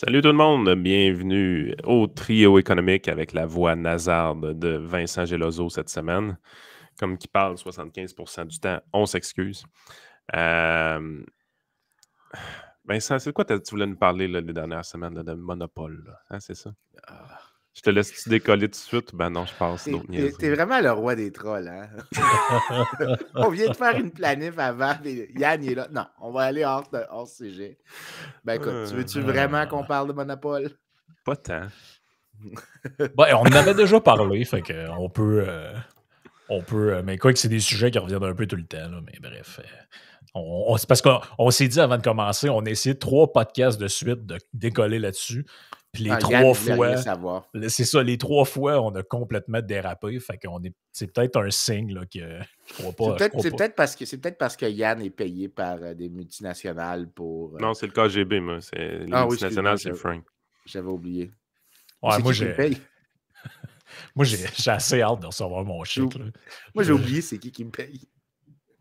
Salut tout le monde, bienvenue au trio économique avec la voix nasarde de Vincent Geloso cette semaine. Comme qui parle 75% du temps, on s'excuse. Euh, Vincent, c'est quoi tu voulais nous parler là, les dernières semaines là, de monopole, là, hein, c'est ça? Ah, Je te laisse-tu décoller tout de suite? Ben non, je passe T'es d'autres t'es- t'es niaiseries. vraiment le roi des trolls, hein? On vient de faire une planif avant, mais Yann il est là. Non, on va aller hors sujet. Ben écoute, tu veux-tu vraiment qu'on Ah. parle de Monopole? Pas tant. Ben, on en avait déjà parlé, fait que on peut, mais quoi que c'est des sujets qui reviennent un peu tout le temps, là, mais bref. C'est parce qu'on s'est dit avant de commencer, on a essayé 3 podcasts de suite de décoller là-dessus. Puis les Ah, Yann, 3 il voulait rien fois, savoir. c'est ça, les 3 fois, on a complètement dérapé. Fait qu'on est, c'est peut-être un signe là, que je crois C'est pas. Je peut-être crois c'est pas. peut-être parce que c'est peut-être parce que Yann est payé par des multinationales pour. Non, c'est le KGB, moi. Les Ah oui, excuse-moi, multinationales, c'est le Frank. j'avais oublié. Ouais, C'est qui me paye? moi j'ai assez hâte de recevoir mon chèque. Là. Moi, j'ai oublié c'est qui me paye.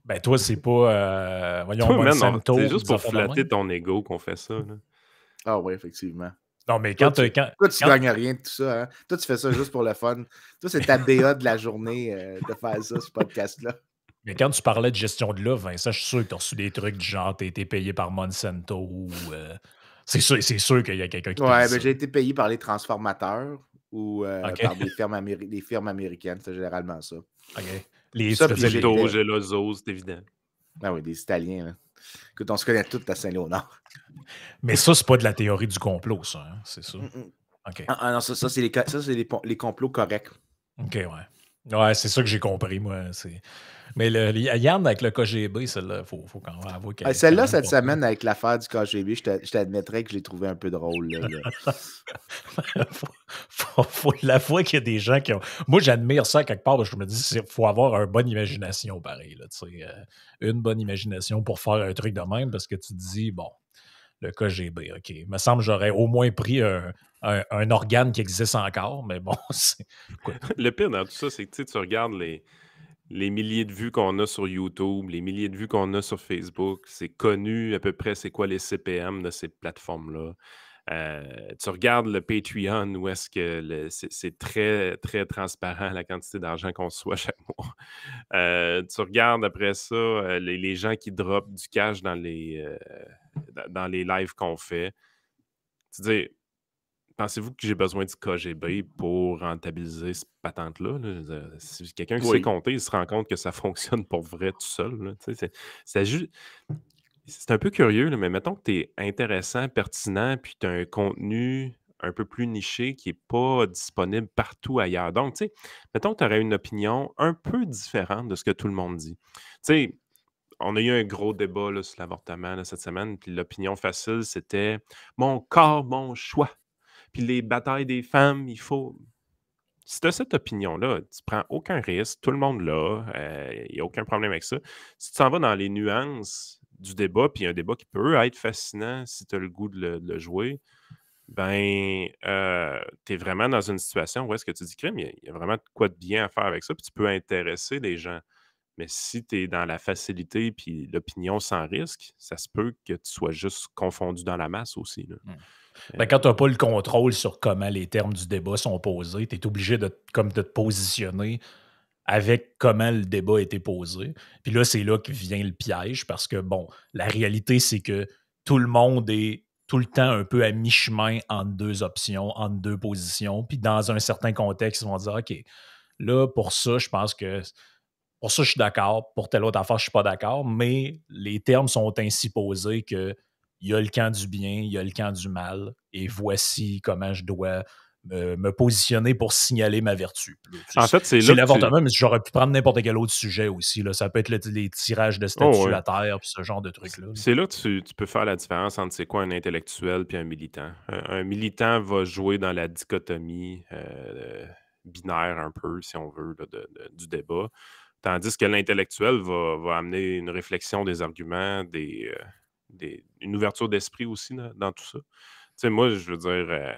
Ben toi, c'est pas voyons Toi, man, c'est Monsanto, juste des pour affaires de flatter même. ton ego qu'on fait ça. Là. Ah oui, effectivement. Non, mais Toi, quand, tu, quand, toi, tu quand, gagnes rien de tout ça, hein? Toi, tu fais ça juste pour le fun. Toi, c'est ta BA de la journée de faire ça, ce podcast-là. mais quand tu parlais de gestion de l'offre, Vincent, je suis sûr que tu as reçu des trucs du genre, tu as été payé par Monsanto ou. C'est sûr qu'il y a quelqu'un qui t'a dit Ouais, ben ça. j'ai été payé par les transformateurs ou OK? par des firmes américaines. C'est généralement ça. OK. Ça, Tu veux puis dire Gilto, j'étais. Geloso, c'est évident. Ah oui, des Italiens. Là. Écoute, on se connaît tous à Saint-Léonard. Mais ça, c'est pas de la théorie du complot, ça. Hein? C'est ça. Mm, mm. OK. Ah non, ça c'est les complots corrects. OK, ouais. Ouais, c'est ça que j'ai compris, moi. Mais Yann, avec le KGB, celle-là, faut quand même avouer qu'elle est quand Celle-là, même cette pas pire. semaine, avec l'affaire du KGB, je t'admettrais que je l'ai trouvé un peu drôle. Là. faut l'avouer qu'il y a des gens qui ont. Moi, j'admire ça quelque part parce que je me dis qu'il faut avoir une bonne imagination, pareil. Là, une bonne imagination pour faire un truc de même parce que tu te dis, bon, le KGB, OK. Il me semble que j'aurais au moins pris un organe qui existe encore, mais bon, écoute. Le pire dans tout ça, c'est que tu regardes les milliers de vues qu'on a sur YouTube, les milliers de vues qu'on a sur Facebook. C'est connu à peu près c'est quoi les CPM de ces plateformes-là. Tu regardes le Patreon où est-ce que c'est très, très transparent la quantité d'argent qu'on reçoit chaque mois. Tu regardes après ça les gens qui dropent du cash dans les lives qu'on fait. Tu dis, pensez-vous que j'ai besoin du KGB pour rentabiliser cette patente-là? Là? Je veux dire, si quelqu'un qui sait Oui. compter, il se rend compte que ça fonctionne pour vrai tout seul. Là. Tu sais, c'est un peu curieux, là, mais mettons que tu es intéressant, pertinent, puis tu as un contenu un peu plus niché qui n'est pas disponible partout ailleurs. Donc, tu sais, mettons que tu aurais une opinion un peu différente de ce que tout le monde dit. Tu sais, on a eu un gros débat là, sur l'avortement là, cette semaine, puis l'opinion facile, c'était mon corps, mon choix. Puis les batailles des femmes, il faut. Si tu as cette opinion-là, tu prends aucun risque, tout le monde l'a, il n'y a aucun problème avec ça. Si tu t'en vas dans les nuances du débat, puis un débat qui peut être fascinant si tu as le goût de le jouer, ben, tu es vraiment dans une situation où est-ce que tu dis, crime, il y a vraiment de quoi de bien à faire avec ça, puis tu peux intéresser des gens. Mais si tu es dans la facilité puis l'opinion sans risque, ça se peut que tu sois juste confondu dans la masse aussi. Là. Ben, quand tu n'as pas le contrôle sur comment les termes du débat sont posés, tu es obligé de te positionner avec comment le débat a été posé. Puis là, c'est là que vient le piège parce que, bon, la réalité, c'est que tout le monde est tout le temps un peu à mi-chemin entre deux options, entre deux positions. Puis dans un certain contexte, ils vont dire, OK, là, pour ça, je pense que pour ça, je suis d'accord. Pour telle autre affaire, je ne suis pas d'accord. Mais les termes sont ainsi posés que il y a le camp du bien, il y a le camp du mal. Et voici comment je dois me positionner pour signaler ma vertu. En fait, c'est C'est là que tu. l'avortement, mais j'aurais pu prendre n'importe quel autre sujet aussi. Là. Ça peut être les tirages de Oh, statues ouais. à terre, puis ce genre de trucs-là. Là. C'est là que tu peux faire la différence entre c'est quoi un intellectuel et un militant. Un militant va jouer dans la dichotomie binaire un peu, si on veut, là, du débat. Tandis que l'intellectuel va amener une réflexion des arguments, une ouverture d'esprit aussi là, dans tout ça. Tu sais, moi, je veux dire,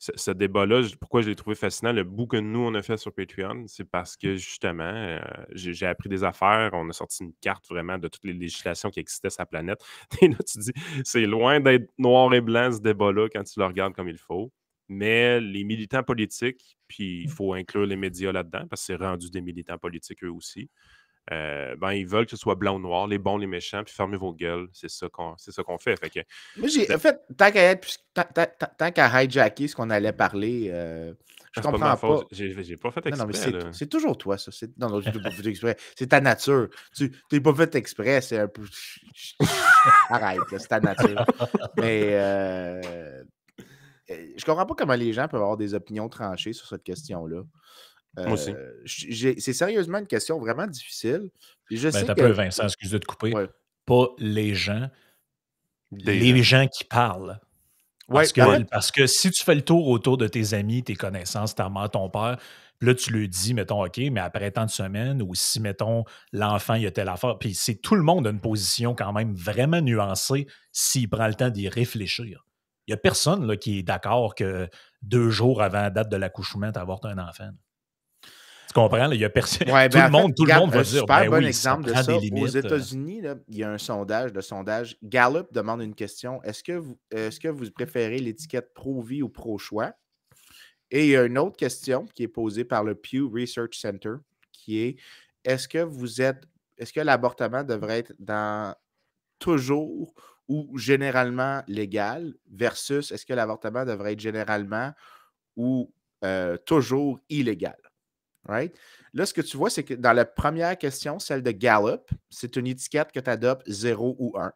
ce débat-là, pourquoi je l'ai trouvé fascinant, le bout que nous, on a fait sur Patreon, c'est parce que justement, j'ai appris des affaires, on a sorti une carte vraiment de toutes les législations qui existaient sur la planète. Et là, tu dis, c'est loin d'être noir et blanc ce débat-là quand tu le regardes comme il faut. Mais les militants politiques, puis il faut inclure les médias là-dedans, parce que c'est rendu des militants politiques eux aussi, ils veulent que ce soit blanc ou noir, les bons, les méchants, puis fermez vos gueules. C'est ça qu'on fait. Fait que, Moi, en fait, tant qu'à hijacker ce qu'on allait parler, je c'est pas de comprends ma faute. pas. J'ai pas fait Non, mais exprès, là. c'est toujours toi, ça. Non, tu l'as pas fait exprès. C'est ta nature. Tu t'es pas fait exprès, c'est un peu. Arrête, là, c'est ta nature. Mais je comprends pas comment les gens peuvent avoir des opinions tranchées sur cette question-là. Moi aussi. C'est sérieusement une question vraiment difficile. Puis je sais T'as que. peu, Vincent, excuse de te couper. Ouais. Pas les gens, Des les gens qui parlent. Parce, Ouais, parce que si tu fais le tour autour de tes amis, tes connaissances, ta mère, ton père, puis là, tu lui dis, mettons, OK, mais après tant de semaines, ou si, mettons, l'enfant, il y a telle affaire, puis c'est tout le monde a une position quand même vraiment nuancée s'il prend le temps d'y réfléchir. Il n'y a personne là, qui est d'accord que 2 jours avant la date de l'accouchement, tu avortes un enfant. Tu comprends? Là? Il y a personne. Ouais, tout le monde va un dire super bon oui, exemple ça de prend ça. des limites. Aux États-Unis, là, il y a un sondage. Gallup demande une question. Est-ce que vous préférez l'étiquette pro-vie ou pro-choix? Et il y a une autre question qui est posée par le Pew Research Center qui est est-ce que l'avortement devrait être dans toujours ou généralement légal versus est-ce que l'avortement devrait être généralement ou toujours illégal? Right? Là, ce que tu vois, c'est que dans la première question, celle de Gallup, c'est une étiquette que tu adoptes 0 ou 1.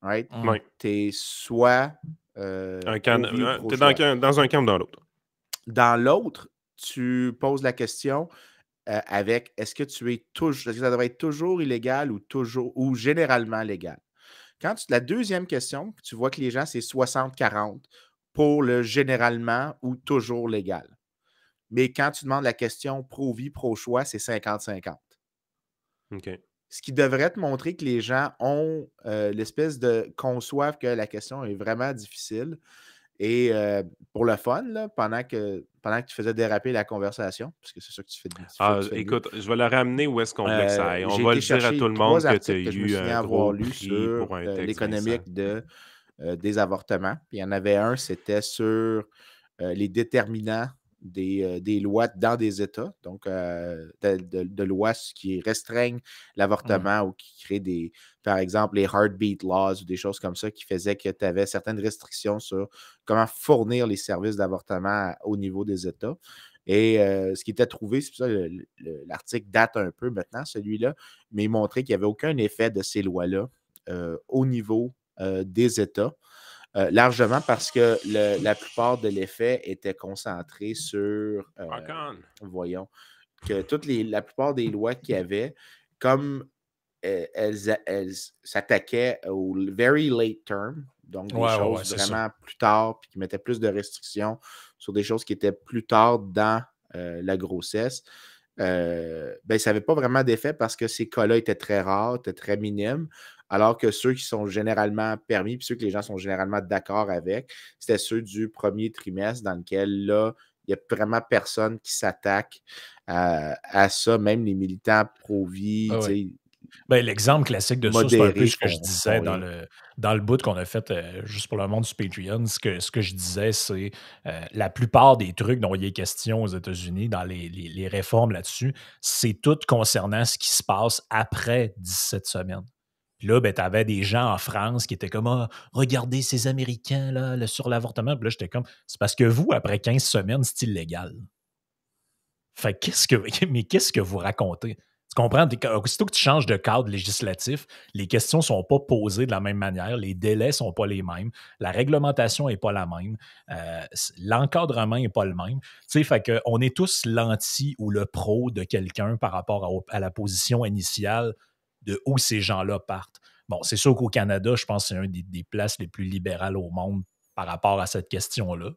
Right? Oui. Tu es soit pro-vie ou T'es pro-choix. dans un camp ou dans l'autre. Dans l'autre, tu poses la question avec est-ce que ça devrait être toujours illégal ou généralement légal? La deuxième question, tu vois que les gens, c'est 60-40 pour le généralement ou toujours légal. Mais quand tu demandes la question pro-vie, pro-choix, c'est 50-50. OK. Ce qui devrait te montrer que les gens ont l'espèce de conçoivent que la question est vraiment difficile. Et pour le fun, là, pendant que tu faisais déraper la conversation, parce que c'est ça que tu fais écoute, je vais le ramener où est-ce qu'on voulait que ça aille. On j'ai va été le dire à chercher tout le 3 monde que tu as articles que je me eu souviens un avoir gros lus prix sur pour un texte, l'économique Vincent. des avortements. Puis il y en avait un, c'était sur les déterminants des lois dans des États, donc de lois qui restreignent l'avortement ou qui créent par exemple, les heartbeat laws ou des choses comme ça qui faisaient que tu avais certaines restrictions sur comment fournir les services d'avortement au niveau des États. Et ce qui était trouvé, c'est pour ça l'article date un peu maintenant, celui-là, mais il montrait qu'il n'y avait aucun effet de ces lois-là au niveau des États. Largement parce que la plupart de l'effet était concentré sur, voyons, que la plupart des lois qu'il y avait, comme elles s'attaquaient au very late term, donc des choses vraiment plus tard, puis qui mettaient plus de restrictions sur des choses qui étaient plus tard dans la grossesse, ça n'avait pas vraiment d'effet parce que ces cas-là étaient très rares, étaient très minimes. Alors que ceux qui sont généralement permis, puis ceux que les gens sont généralement d'accord avec, c'était ceux du premier trimestre dans lequel, là, il n'y a vraiment personne qui s'attaque à ça, même les militants pro-vie. L'exemple classique de ça, c'est un peu ce que je disais dans le bout qu'on a fait juste pour le monde du Patreon. Ce que je disais, c'est la plupart des trucs dont il est question aux États-Unis, dans les réformes là-dessus, c'est tout concernant ce qui se passe après 17 semaines. Puis là, tu avais des gens en France qui étaient comme regardez ces Américains là, sur l'avortement. Puis là, j'étais comme c'est parce que vous, après 15 semaines, c'est illégal. Fait qu'est-ce que vous racontez? Tu comprends? Aussitôt que tu changes de cadre législatif, les questions ne sont pas posées de la même manière, les délais ne sont pas les mêmes, la réglementation n'est pas la même, l'encadrement n'est pas le même. Tu sais, fait qu'on est tous l'anti ou le pro de quelqu'un par rapport à la position initiale de où ces gens-là partent. Bon, c'est sûr qu'au Canada, je pense que c'est une des places les plus libérales au monde par rapport à cette question-là.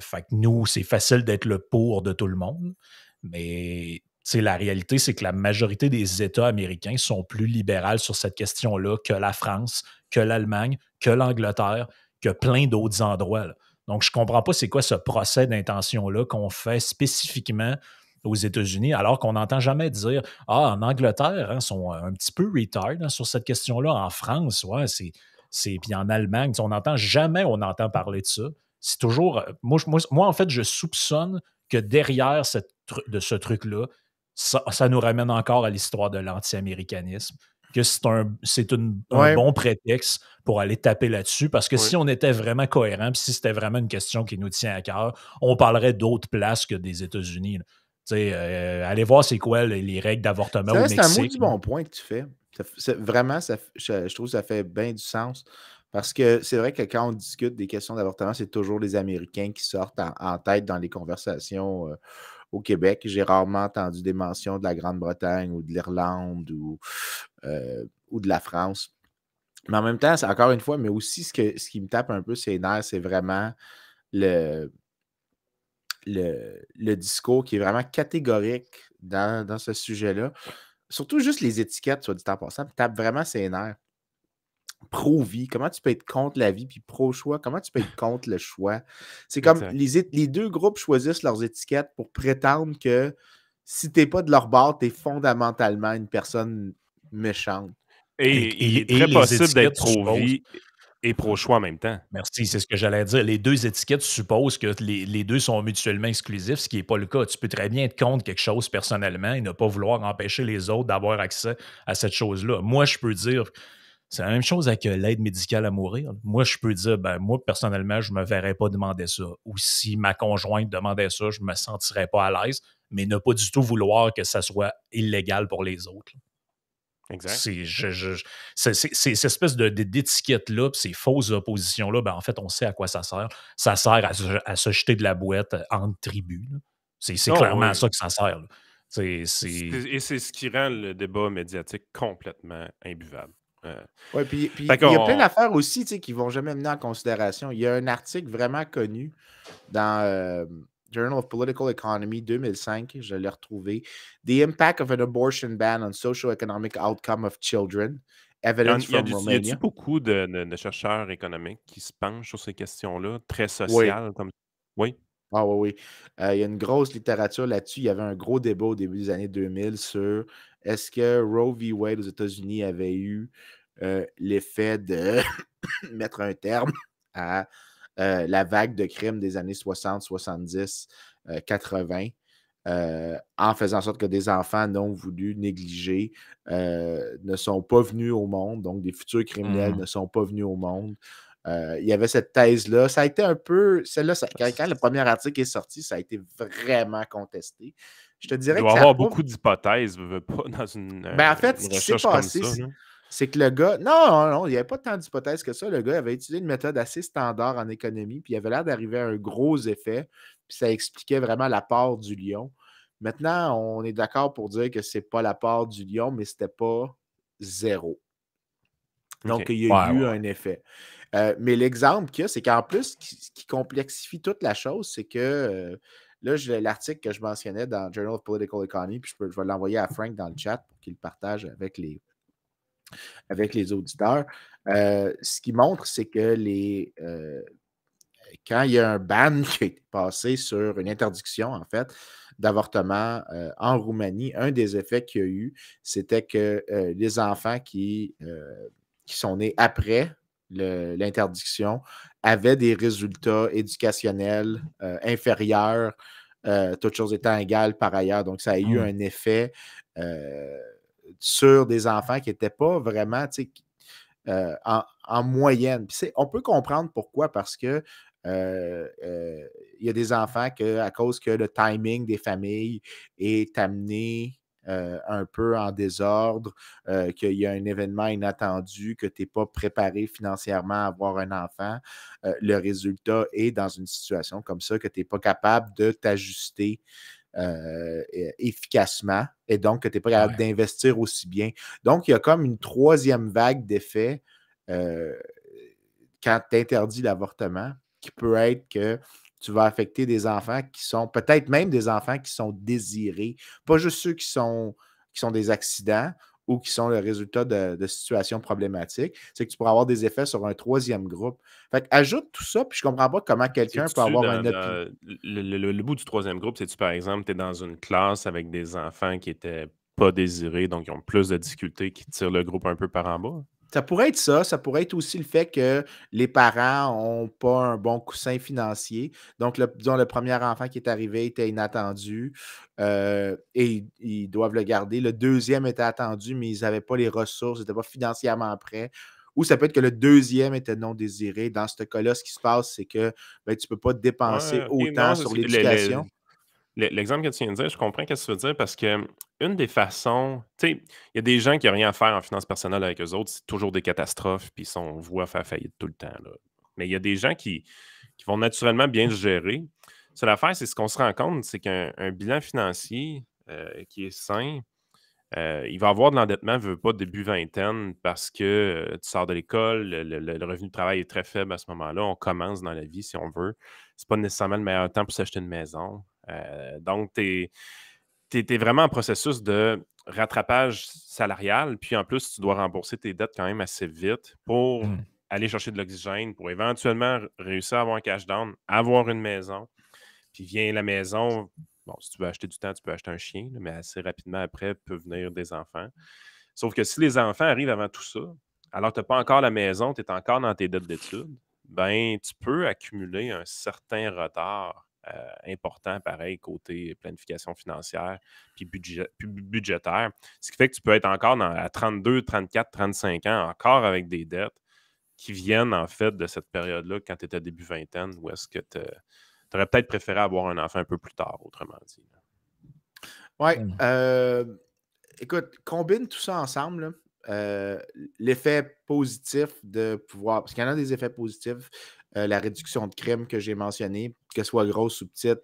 Fait que nous, c'est facile d'être le pour de tout le monde, mais la réalité, c'est que la majorité des États américains sont plus libérales sur cette question-là que la France, que l'Allemagne, que l'Angleterre, que plein d'autres endroits. Là. Donc, je ne comprends pas c'est quoi ce procès d'intention-là qu'on fait spécifiquement aux États-Unis, alors qu'on n'entend jamais dire « Ah, en Angleterre, hein, sont un petit peu retard hein, sur cette question-là. En France, ouais, puis en Allemagne, on n'entend jamais on entend parler de ça. C'est toujours... Moi, en fait, je soupçonne que derrière de ce truc-là, ça nous ramène encore à l'histoire de l'anti-américanisme, que c'est un Ouais. bon prétexte pour aller taper là-dessus, parce que Oui. si on était vraiment cohérent, puis si c'était vraiment une question qui nous tient à cœur, on parlerait d'autres places que des États-Unis. Allez voir c'est quoi les règles d'avortement au C'est un Mexique. maudit bon point que tu fais. Vraiment, je trouve que ça fait bien du sens. Parce que c'est vrai que quand on discute des questions d'avortement, c'est toujours les Américains qui sortent en tête dans les conversations au Québec. J'ai rarement entendu des mentions de la Grande-Bretagne ou de l'Irlande ou de la France. Mais en même temps, c'est encore une fois, mais aussi ce qui me tape un peu ses nerfs, c'est vraiment le discours qui est vraiment catégorique dans ce sujet-là. Surtout juste les étiquettes, soit dit en passant, me tape vraiment ses nerfs. Pro-vie, comment tu peux être contre la vie, puis pro-choix, comment tu peux être contre le choix? C'est comme les deux groupes choisissent leurs étiquettes pour prétendre que si t'es pas de leur bord, t'es fondamentalement une personne méchante. Et il est très les possible d'être étiquettes supposent... pro-vie et pro-choix en même temps. Merci, c'est ce que j'allais dire. Les deux étiquettes supposent que les deux sont mutuellement exclusifs, ce qui n'est pas le cas. Tu peux très bien être contre quelque chose personnellement et ne pas vouloir empêcher les autres d'avoir accès à cette chose-là. Moi, je peux dire, c'est la même chose avec l'aide médicale à mourir. Moi, je peux dire, moi, personnellement, je ne me verrais pas demander ça. Ou si ma conjointe demandait ça, je ne me sentirais pas à l'aise, mais ne pas du tout vouloir que ça soit illégal pour les autres. Exact. Ces espèces d'étiquettes-là, ces fausses oppositions-là, en fait, on sait à quoi ça sert. Ça sert à se jeter de la boîte entre tribus. C'est clairement à ça que ça sert. Et c'est ce qui rend le débat médiatique complètement imbuvable. Oui, puis il y a plein d'affaires aussi qui ne vont jamais mener en considération. Il y a un article vraiment connu dans Journal of Political Economy 2005, je l'ai retrouvé. The Impact of an Abortion Ban on Socio-Economic Outcome of Children. Evidence from Romania. Y a-t-il beaucoup de chercheurs économiques qui se penchent sur ces questions-là, très Oui. sociales? Oui. Ah oui. Il y a une grosse littérature là-dessus. Il y avait un gros débat au début des années 2000 sur est-ce que Roe v. Wade aux États-Unis avait eu l'effet de mettre un terme à la vague de crimes des années 60, 70, 80, en faisant en sorte que des enfants non voulus, négligés, ne sont pas venus au monde, donc des futurs criminels ne sont pas venus au monde. Il y avait cette thèse-là. Ça a été un peu... Celle-là, quand le premier article est sorti, ça a été vraiment contesté. Je te dirais il doit y avoir beaucoup d'hypothèses, pas dans une en fait, ce qui s'est passé, c'est que le gars... Non, il n'y avait pas tant d'hypothèses que ça. Le gars avait utilisé une méthode assez standard en économie, puis il avait l'air d'arriver à un gros effet, puis ça expliquait vraiment l'apport du lion. Maintenant, on est d'accord pour dire que c'est pas l'apport du lion, mais c'était pas zéro. Donc, il y a eu un effet. Mais l'exemple qu'il y a, c'est qu'en plus, ce qui complexifie toute la chose, c'est que là, l'article que je mentionnais dans Journal of Political Economy, puis je vais l'envoyer à Frank dans le chat pour qu'il le partage avec les auditeurs. Ce qui montre, c'est que quand il y a un ban qui a été passé sur une interdiction, en fait, d'avortement en Roumanie, un des effets qu'il y a eu, c'était que les enfants qui sont nés après l'interdiction avaient des résultats éducationnels inférieurs, toutes choses étant égales par ailleurs. Donc, ça a eu un effet sur des enfants qui n'étaient pas vraiment en moyenne. Puis on peut comprendre pourquoi, parce que il y a des enfants à cause que le timing des familles est amené un peu en désordre, qu'il y a un événement inattendu, que tu n'es pas préparé financièrement à avoir un enfant, le résultat est dans une situation comme ça que tu n'es pas capable de t'ajuster efficacement et donc que tu n'es pas capable d'investir aussi bien. Donc, il y a comme une troisième vague d'effets quand tu interdis l'avortement qui peut être que tu vas affecter des enfants qui sont, peut-être même des enfants qui sont désirés, pas juste ceux qui sont des accidents ou qui sont le résultat de situations problématiques, c'est que tu pourras avoir des effets sur un troisième groupe. Fait que ajoute tout ça, puis je comprends pas comment quelqu'un peut C'est-tu avoir une opinion. le bout du troisième groupe, c'est-tu, par exemple, tu es dans une classe avec des enfants qui étaient pas désirés, donc ils ont plus de difficultés, qui tirent le groupe un peu par en bas? Ça pourrait être ça. Ça pourrait être aussi le fait que les parents n'ont pas un bon coussin financier. Donc, disons, le premier enfant qui est arrivé était inattendu et ils doivent le garder. Le deuxième était attendu, mais ils n'avaient pas les ressources, ils n'étaient pas financièrement prêts. Ou ça peut être que le deuxième était non désiré. Dans ce cas-là, ce qui se passe, c'est que ben, tu ne peux pas dépenser Ouais, OK, autant non, c'est sur parce que l'éducation. l'exemple que tu viens de dire, je comprends ce que tu veux dire parce que une des façons, tu sais, il y a des gens qui n'ont rien à faire en finances personnelles avec eux autres, c'est toujours des catastrophes, puis ils sont voués à faire faillite tout le temps, là. Mais il y a des gens qui vont naturellement bien se gérer. C'est l'affaire, c'est ce qu'on se rend compte, c'est qu'un bilan financier qui est sain, il va avoir de l'endettement, veut pas, début vingtaine, parce que tu sors de l'école, le revenu de travail est très faible à ce moment-là. On commence dans la vie, si on veut. C'est pas nécessairement le meilleur temps pour s'acheter une maison. Donc, tu es vraiment en processus de rattrapage salarial, puis en plus, tu dois rembourser tes dettes quand même assez vite pour Hmm. aller chercher de l'oxygène, pour éventuellement réussir à avoir un cash down, avoir une maison. Puis vient la maison. Bon, si tu veux acheter du temps, tu peux acheter un chien, là, mais assez rapidement après, peuvent venir des enfants. Sauf que si les enfants arrivent avant tout ça, alors que tu n'as pas encore la maison, tu es encore dans tes dettes d'études, ben tu peux accumuler un certain retard important, pareil, côté planification financière puis budgétaire. Ce qui fait que tu peux être encore à 32, 34, 35 ans, encore avec des dettes qui viennent en fait de cette période-là quand tu étais début vingtaine, où est-ce que tu aurais peut-être préféré avoir un enfant un peu plus tard, autrement dit. Oui. Hmm. Écoute, combine tout ça ensemble, là. L'effet positif de pouvoir. Parce qu'il y en a des effets positifs. La réduction de crime que j'ai mentionné, que ce soit grosse ou petite,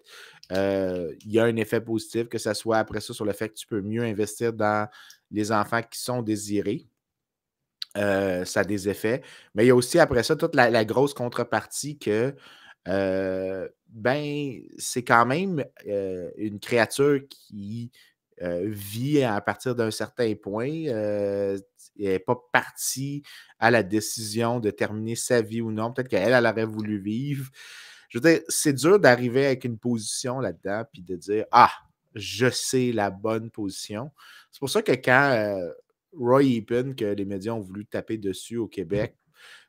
il y a un effet positif, que ce soit après ça sur le fait que tu peux mieux investir dans les enfants qui sont désirés. Ça a des effets. Mais il y a aussi après ça toute la grosse contrepartie que ben, c'est quand même une créature qui vit à partir d'un certain point. Elle n'est pas partie à la décision de terminer sa vie ou non. Peut-être qu'elle aurait voulu vivre. Je veux dire, c'est dur d'arriver avec une position là-dedans puis de dire ah, je sais la bonne position. C'est pour ça que quand Roy Epen, que les médias ont voulu taper dessus au Québec,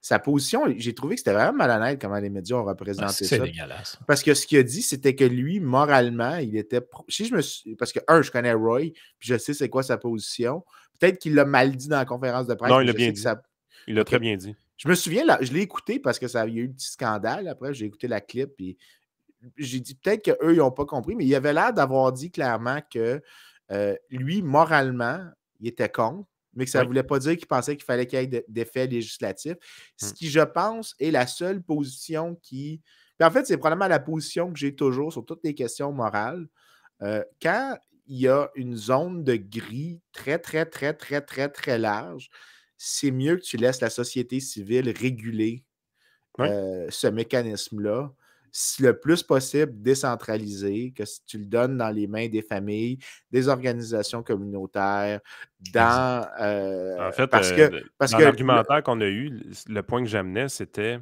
sa position, j'ai trouvé que c'était vraiment malhonnête comment les médias ont représenté C'est ça. dégueulasse. Parce que ce qu'il a dit, c'était que lui, moralement, il était. Si je me suis. Parce que, je connais Roy, puis je sais c'est quoi sa position. Peut-être qu'il l'a mal dit dans la conférence de presse, Non, il mais l'a je bien sais que dit. ça. Il l'a OK. très bien dit. Je me souviens, là, je l'ai écouté parce que il y a eu un petit scandale. Après, j'ai écouté la clip, puis j'ai dit peut-être qu'eux, ils n'ont pas compris, mais il avait l'air d'avoir dit clairement que lui, moralement, il était contre, mais que ça ne Oui. voulait pas dire qu'il pensait qu'il fallait qu'il y ait d'effets législatifs. Ce Mm. qui, je pense, est la seule position qui. Puis en fait, c'est probablement la position que j'ai toujours sur toutes les questions morales. Quand il y a une zone de gris très, très, très, très, très, très large, c'est mieux que tu laisses la société civile réguler Oui. ce mécanisme-là, le plus possible décentralisé, que si tu le donnes dans les mains des familles, des organisations communautaires, dans En fait, parce que dans l'argumentaire qu'on a eu, le point que j'amenais, c'était,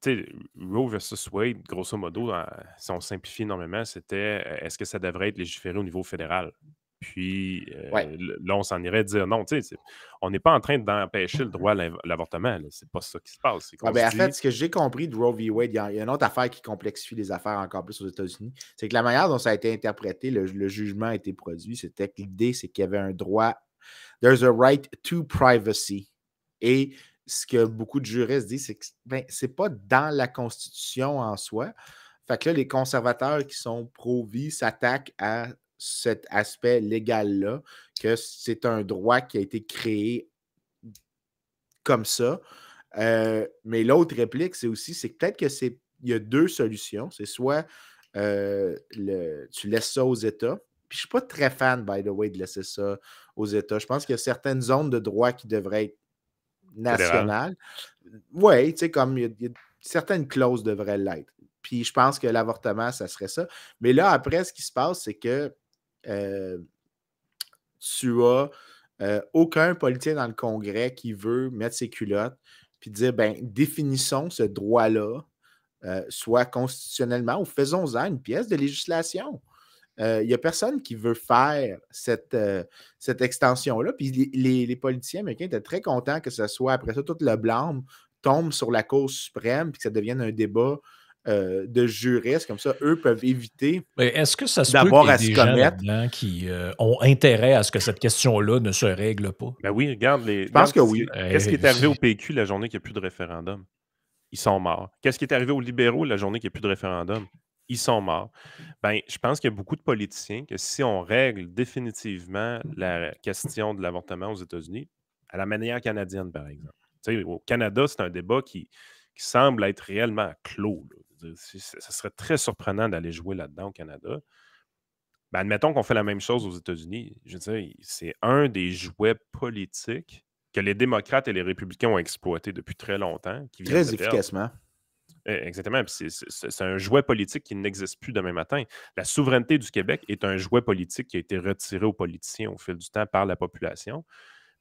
tu sais, Roe versus Wade, grosso modo, si on simplifie énormément, c'était est-ce que ça devrait être légiféré au niveau fédéral? Puis ouais. là, on s'en irait dire non. Tu sais, on n'est pas en train d'empêcher le droit à l'avortement. C'est pas ça qui se passe. C'est Ouais, qu'on se ben, en fait, dit. ce que j'ai compris de Roe v. Wade, il y a une autre affaire qui complexifie les affaires encore plus aux États-Unis. C'est que la manière dont ça a été interprété, le jugement a été produit, c'était que l'idée, c'est qu'il y avait un droit. There's a right to privacy. Et ce que beaucoup de juristes disent, c'est que ben, c'est pas dans la Constitution en soi. Fait que là, les conservateurs qui sont pro-vie s'attaquent à cet aspect légal-là, que c'est un droit qui a été créé comme ça. Mais l'autre réplique, c'est aussi, c'est peut-être il y a deux solutions. C'est soit tu laisses ça aux États. Puis je ne suis pas très fan, by the way, de laisser ça aux États. Je pense qu'il y a certaines zones de droit qui devraient être Fédéral. nationales. Oui, tu sais, comme certaines clauses devraient l'être. Puis je pense que l'avortement, ça serait ça. Mais là, après, ce qui se passe, c'est que tu as aucun politicien dans le Congrès qui veut mettre ses culottes puis dire, ben, définissons ce droit-là, soit constitutionnellement, ou faisons-en une pièce de législation. Il n'y a personne qui veut faire cette extension-là. Puis les politiciens américains étaient très contents que ce soit, après ça, tout le blâme tombe sur la Cour suprême puis que ça devienne un débat de juristes. Comme ça, eux peuvent éviter est-ce que ça se peut d'avoir qu'il y ait à se des gens commettre. là-dedans qui ont intérêt à ce que cette question-là ne se règle pas? Ben oui, regarde Je pense que oui. qu'est-ce qui est arrivé au PQ la journée qu'il n'y a plus de référendum? Ils sont morts. Qu'est-ce qui est arrivé aux libéraux la journée qu'il n'y a plus de référendum? Ils sont morts. Ben, je pense qu'il y a beaucoup de politiciens que si on règle définitivement la question de l'avortement aux États-Unis, à la manière canadienne, par exemple. Tu sais, au Canada, c'est un débat qui semble être réellement clos. Là. Ça serait très surprenant d'aller jouer là-dedans au Canada. Ben, admettons qu'on fait la même chose aux États-Unis. Je veux dire, c'est un des jouets politiques que les démocrates et les républicains ont exploité depuis très longtemps. Qui viennent Très de perdre. efficacement. Exactement. Puis c'est un jouet politique qui n'existe plus demain matin. La souveraineté du Québec est un jouet politique qui a été retiré aux politiciens au fil du temps par la population.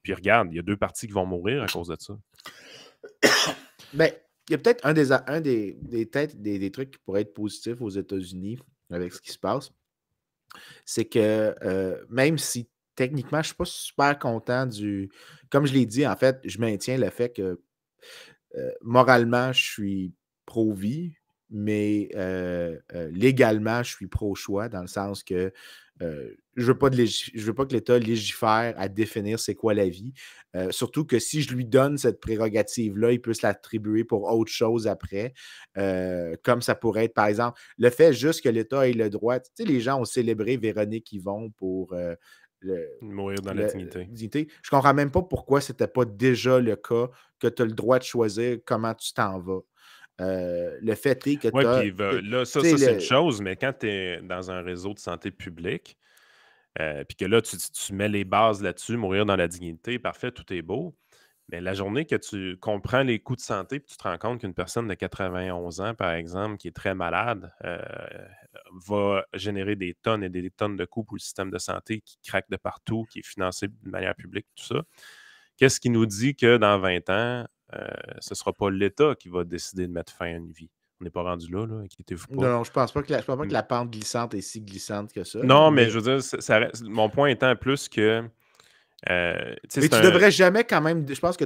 Puis regarde, il y a 2 partis qui vont mourir à cause de ça. Ben, il y a peut-être des trucs qui pourraient être positifs aux États-Unis avec ce qui se passe. C'est que même si techniquement, je ne suis pas super content du. Comme je l'ai dit, en fait, je maintiens le fait que moralement, je suis pro-vie, mais légalement, je suis pro-choix, dans le sens que je veux pas que l'État légifère à définir c'est quoi la vie. Surtout que si je lui donne cette prérogative-là, il peut se l'attribuer pour autre chose après. Comme ça pourrait être, par exemple, le fait juste que l'État ait le droit. Tu sais, les gens ont célébré Véronique Yvon pour mourir dans la dignité. Je comprends même pas pourquoi c'était pas déjà le cas que tu as le droit de choisir comment tu t'en vas. Le fait est que Oui, puis là, ça c'est une chose, mais quand tu es dans un réseau de santé publique, puis que là, tu mets les bases là-dessus, mourir dans la dignité, parfait, tout est beau. Mais la journée que tu comprends les coûts de santé, puis tu te rends compte qu'une personne de 91 ans, par exemple, qui est très malade, va générer des tonnes et des tonnes de coûts pour le système de santé qui craque de partout, qui est financé de manière publique, tout ça. Qu'est-ce qui nous dit que dans 20 ans, ce ne sera pas l'État qui va décider de mettre fin à une vie? On n'est pas rendu là, inquiétez-vous pas. Non, je pense pas que la pente glissante est si glissante que ça. Non, mais je veux dire, mon point étant plus que. Mais tu devrais jamais quand même. Je pense que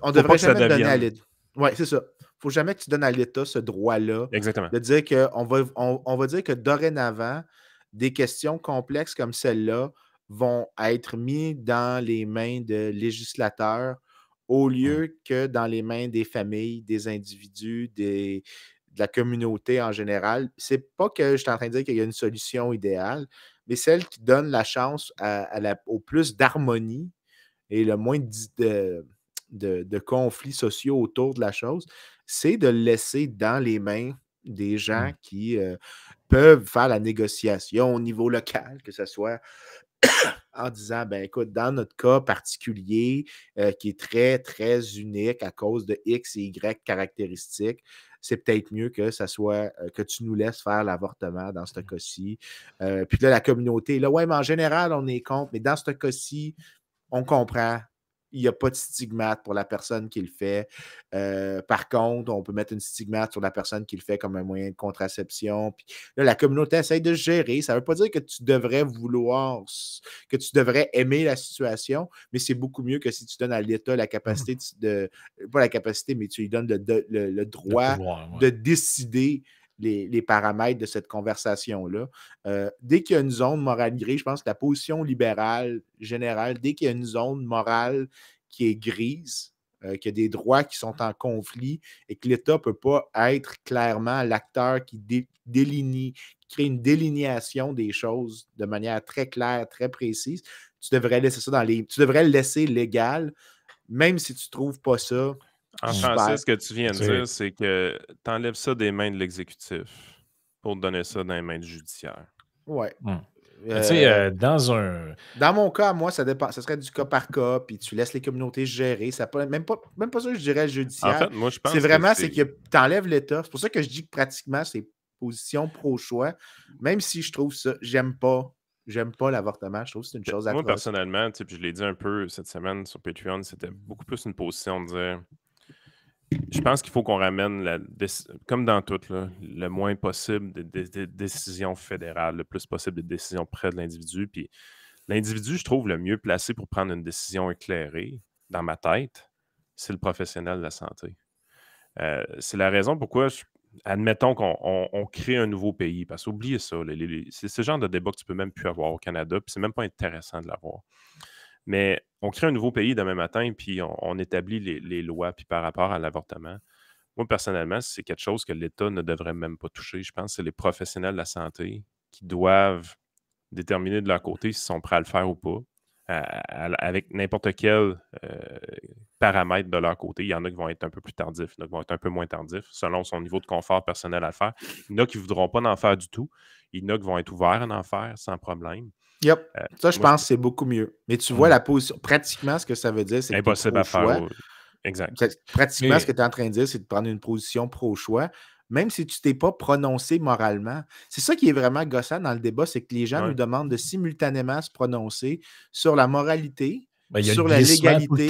on devrait jamais donner à l'État. Oui, c'est ça. Il ne faut jamais que tu donnes à l'État ce droit-là. Exactement. De dire qu'on va dire que dorénavant, des questions complexes comme celle-là vont être mises dans les mains de législateurs au lieu que dans les mains des familles, des individus, de la communauté en général. C'est pas que je suis en train de dire qu'il y a une solution idéale, mais celle qui donne la chance au plus d'harmonie et le moins de conflits sociaux autour de la chose, c'est de le laisser dans les mains des gens qui peuvent faire la négociation au niveau local, que ce soit en disant, ben écoute, dans notre cas particulier, qui est très, très unique à cause de X et Y caractéristiques, c'est peut-être mieux que ça soit que tu nous laisses faire l'avortement dans ce cas-ci. Puis là, la communauté, là, ouais, mais en général, on est contre, mais dans ce cas-ci, on comprend. Il n'y a pas de stigmate pour la personne qui le fait. Par contre, on peut mettre une stigmate sur la personne qui le fait comme un moyen de contraception. Puis là, la communauté essaie de se gérer. Ça ne veut pas dire que tu devrais que tu devrais aimer la situation, mais c'est beaucoup mieux que si tu donnes à l'État la capacité pas la capacité, mais tu lui donnes le droit de décider les paramètres de cette conversation-là. Dès qu'il y a une zone morale grise, je pense que la position libérale générale, dès qu'il y a une zone morale qui est grise, qu'il y a des droits qui sont en conflit et que l'État ne peut pas être clairement l'acteur qui délinee, qui crée une délinéation des choses de manière très claire, très précise, tu devrais laisser ça tu devrais le laisser légal, même si tu ne trouves pas ça. En français, ce que tu viens de dire, c'est que tu enlèves ça des mains de l'exécutif pour donner ça dans les mains du judiciaire. Oui. Dans mon cas, moi, ça dépend. Ça serait du cas par cas, puis tu laisses les communautés gérer. Ça peut, même pas ça que je dirais le judiciaire. En fait, moi, je pense c'est que tu enlèves l'État. C'est pour ça que je dis que pratiquement, c'est position pro-choix. Même si je trouve ça, j'aime pas J'aime pas l'avortement. Je trouve que c'est une chose Moi, atroce. personnellement, puis je l'ai dit un peu cette semaine sur Patreon, c'était beaucoup plus une position de dire je pense qu'il faut qu'on ramène, comme dans tout, là, le moins possible de décisions fédérales, le plus possible de décisions près de l'individu. Puis l'individu, je trouve, le mieux placé pour prendre une décision éclairée, dans ma tête, c'est le professionnel de la santé. C'est la raison pourquoi, admettons qu'on crée un nouveau pays, parce qu'oubliez ça, c'est ce genre de débat que tu peux même plus avoir au Canada, puis c'est même pas intéressant de l'avoir. Mais on crée un nouveau pays demain matin, puis on établit les lois, puis par rapport à l'avortement. Moi, personnellement, c'est quelque chose que l'État ne devrait même pas toucher. Je pense que c'est les professionnels de la santé qui doivent déterminer de leur côté s'ils sont prêts à le faire ou pas, avec n'importe quel paramètre de leur côté. Il y en a qui vont être un peu plus tardifs, il y en a qui vont être un peu moins tardifs, selon son niveau de confort personnel à le faire. Il y en a qui ne voudront pas en faire du tout. Il y en a qui vont être ouverts à en faire sans problème. Yep. Ça, je pense que c'est beaucoup mieux. Mais tu vois la position. Pratiquement, ce que ça veut dire, c'est que impossible à faire. Exact. Pratiquement, ce que tu es en train de dire, c'est de prendre une position pro-choix, même si tu t'es pas prononcé moralement. C'est ça qui est vraiment gossant dans le débat, c'est que les gens nous demandent de simultanément se prononcer sur la moralité, sur la légalité.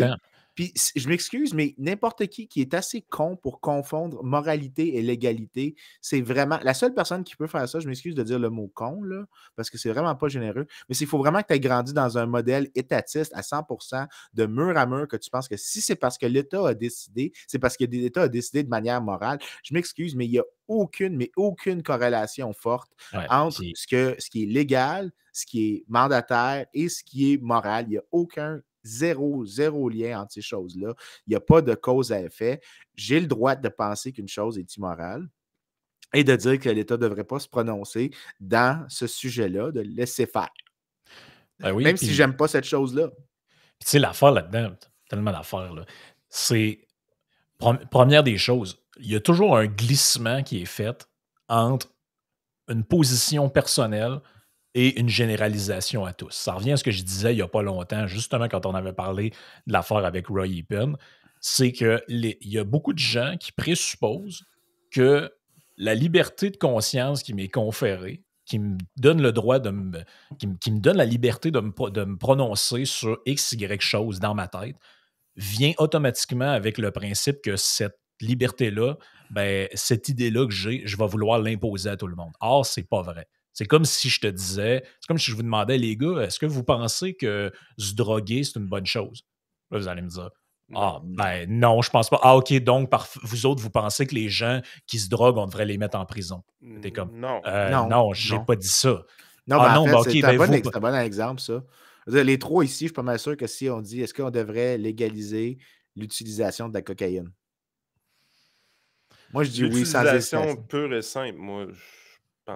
Puis, je m'excuse, mais n'importe qui est assez con pour confondre moralité et légalité, c'est vraiment... La seule personne qui peut faire ça, je m'excuse de dire le mot con, là, parce que c'est vraiment pas généreux, mais il faut vraiment que tu aies grandi dans un modèle étatiste à 100% de mur à mur, que tu penses que si c'est parce que l'État a décidé, c'est parce que l'État a décidé de manière morale. Je m'excuse, mais il n'y a aucune corrélation forte entre ce qui est légal, ce qui est mandataire et ce qui est moral. Il n'y a zéro lien entre ces choses-là. Il n'y a pas de cause à effet. J'ai le droit de penser qu'une chose est immorale et de dire que l'État ne devrait pas se prononcer dans ce sujet-là, de laisser faire. Même si je n'aime pas cette chose-là. Tu sais, l'affaire là-dedans, tellement d'affaires, là, c'est, première des choses, il y a toujours un glissement qui est fait entre une position personnelle et une généralisation à tous. Ça revient à ce que je disais il n'y a pas longtemps, justement quand on avait parlé de l'affaire avec Roy Epen, c'est qu'il y a beaucoup de gens qui présupposent que la liberté de conscience qui m'est conférée, qui me donne le droit qui me donne la liberté de me prononcer sur X, Y chose dans ma tête, vient automatiquement avec le principe que cette liberté-là, cette idée-là que j'ai, je vais vouloir l'imposer à tout le monde. Or, c'est pas vrai. C'est comme si je te disais, c'est comme si je vous demandais, les gars, est-ce que vous pensez que se droguer, c'est une bonne chose? Là, vous allez me dire, non, je pense pas. Ah, OK, donc, vous autres, vous pensez que les gens qui se droguent, on devrait les mettre en prison? T'es comme, non, j'ai pas dit ça. Non, en fait, c'est un bon exemple, ça. Les trois ici, je suis pas mal sûr que si on dit, est-ce qu'on devrait légaliser l'utilisation de la cocaïne? Moi, je dis oui, sans hésitation. L'utilisation pure et simple, moi,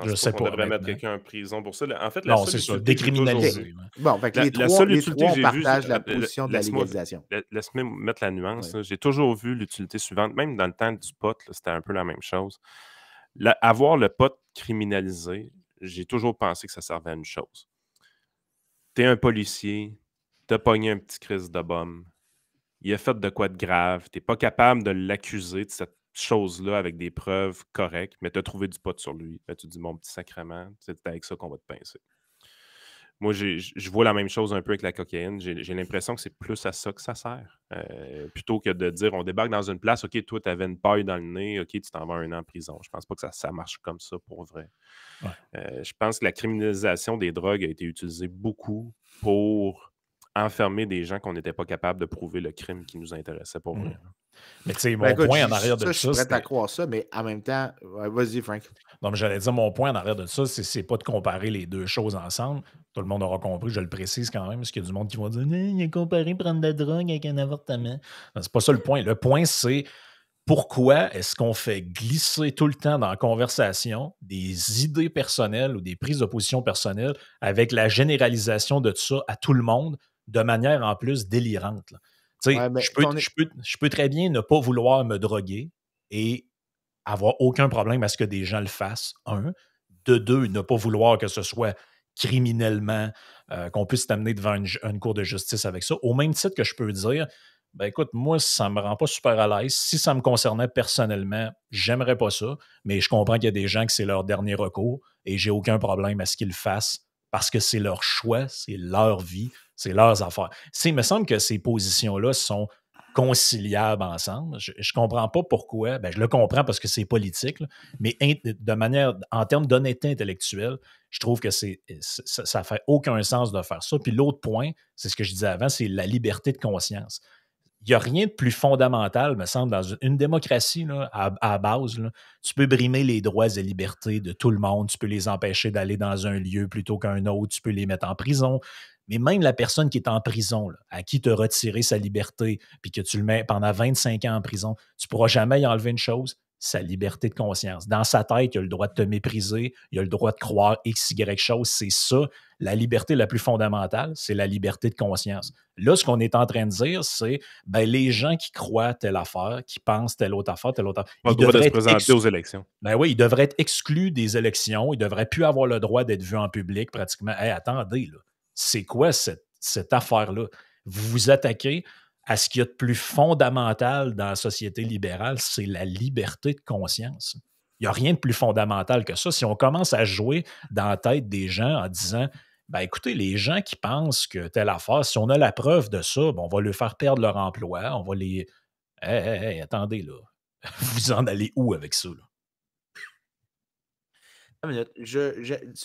je pense pas qu'on devrait mettre quelqu'un en prison pour ça. En fait, non, c'est ça, décriminaliser. Bon, fait que les trois, on partage la position de la légalisation. Laisse-moi mettre la nuance. J'ai toujours vu l'utilité suivante, même dans le temps du pot, c'était un peu la même chose. Avoir le pot criminalisé, j'ai toujours pensé que ça servait à une chose. T'es un policier, t'as pogné un petit crise de bombe, il a fait de quoi de grave, t'es pas capable de l'accuser de cette chose-là avec des preuves correctes, mais t'as trouvé du pot sur lui. Là, tu te dis, mon petit sacrement, c'est avec ça qu'on va te pincer. Moi, je vois la même chose un peu avec la cocaïne. J'ai l'impression que c'est plus à ça que ça sert. Plutôt que de dire, on débarque dans une place, OK, toi, tu avais une paille dans le nez, OK, tu t'en vas 1 an en prison. Je pense pas que ça marche comme ça pour vrai. Ouais. Je pense que la criminalisation des drogues a été utilisée beaucoup pour enfermer des gens qu'on n'était pas capable de prouver le crime qui nous intéressait pour vrai. Mais tu sais, mon point en arrière de ça... Je suis prêt à croire ça, mais en même temps... vas-y, Frank. Non, mais j'allais dire, mon point en arrière de ça, c'est pas de comparer les deux choses ensemble. Tout le monde aura compris, je le précise quand même, parce qu'il y a du monde qui va dire « Il a comparé prendre de la drogue avec un avortement. » C'est pas ça le point. Le point, c'est pourquoi est-ce qu'on fait glisser tout le temps dans la conversation des idées personnelles ou des prises de position personnelles avec la généralisation de tout ça à tout le monde de manière en plus délirante. Là. Je peux très bien ne pas vouloir me droguer et avoir aucun problème à ce que des gens le fassent, un. De deux, ne pas vouloir que ce soit criminellement, qu'on puisse t'amener devant une cour de justice avec ça. Au même titre que je peux dire, écoute, moi, ça ne me rend pas super à l'aise. Si ça me concernait personnellement, j'aimerais pas ça, mais je comprends qu'il y a des gens que c'est leur dernier recours et j'ai aucun problème à ce qu'ils le fassent parce que c'est leur choix, c'est leur vie, c'est leurs affaires. Il me semble que ces positions-là sont conciliables ensemble. Je ne comprends pas pourquoi. Ben, je le comprends parce que c'est politique, là, mais de manière, en termes d'honnêteté intellectuelle, je trouve que ça ne fait aucun sens de faire ça. Puis l'autre point, c'est ce que je disais avant, c'est la liberté de conscience. Il n'y a rien de plus fondamental, me semble, dans une démocratie là, à base. Là, tu peux brimer les droits et libertés de tout le monde, tu peux les empêcher d'aller dans un lieu plutôt qu'un autre, tu peux les mettre en prison. Mais même la personne qui est en prison, là, à qui tu as retiré sa liberté, puis que tu le mets pendant 25 ans en prison, tu ne pourras jamais y enlever une chose, sa liberté de conscience. Dans sa tête, il a le droit de te mépriser, il a le droit de croire X, Y chose. C'est ça, la liberté la plus fondamentale, c'est la liberté de conscience. Là, ce qu'on est en train de dire, c'est ben, les gens qui croient telle affaire, qui pensent telle autre affaire, Pas le droit de se présenter aux élections. Ben oui, ils devraient être exclus des élections, ils ne devraient plus avoir le droit d'être vus en public pratiquement. Hey, attendez, là. C'est quoi cette affaire-là? Vous vous attaquez à ce qu'il y a de plus fondamental dans la société libérale, c'est la liberté de conscience. Il n'y a rien de plus fondamental que ça. Si on commence à jouer dans la tête des gens en disant ben écoutez, les gens qui pensent que telle affaire, si on a la preuve de ça, ben on va leur faire perdre leur emploi, on va les. Hey, attendez, là. Vous en allez où avec ça? Là? Tu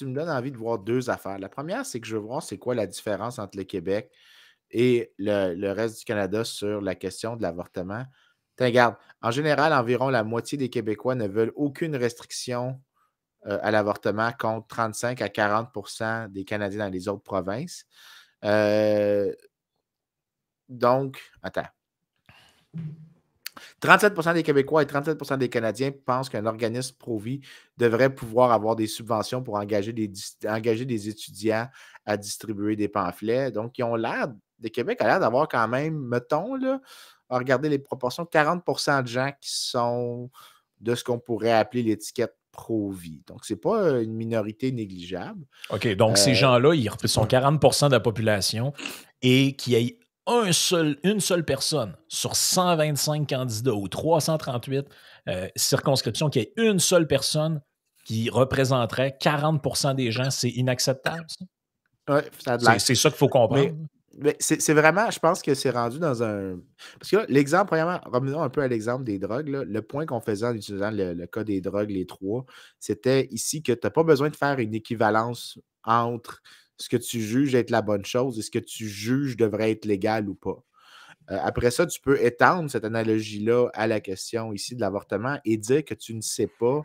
me donnes envie de voir deux affaires. La première, c'est que je veux voir c'est quoi la différence entre le Québec et le reste du Canada sur la question de l'avortement. Regarde, en général, environ la moitié des Québécois ne veulent aucune restriction à l'avortement contre 35 à 40% des Canadiens dans les autres provinces. Donc, attends. 37% des Québécois et 37% des Canadiens pensent qu'un organisme pro-vie devrait pouvoir avoir des subventions pour engager des étudiants à distribuer des pamphlets. Donc, le Québec a l'air d'avoir quand même, mettons, là, à regarder les proportions, 40% de gens qui sont de ce qu'on pourrait appeler l'étiquette pro-vie. Donc, ce n'est pas une minorité négligeable. OK, donc ces gens-là, ils sont 40% de la population et qui aient une seule personne sur 125 candidats ou 338 circonscriptions, qui ait une seule personne qui représenterait 40% des gens, c'est inacceptable, ça? Oui, ça a de l'air. C'est ça qu'il faut comprendre. Mais c'est vraiment, je pense que c'est rendu dans un. Parce que là, l'exemple, premièrement, revenons un peu à l'exemple des drogues. Là. Le point qu'on faisait en utilisant le cas des drogues, les trois, c'était ici que tu n'as pas besoin de faire une équivalence entre ce que tu juges être la bonne chose et ce que tu juges devrait être légal ou pas. Après ça, tu peux étendre cette analogie-là à la question ici de l'avortement et dire que tu ne sais pas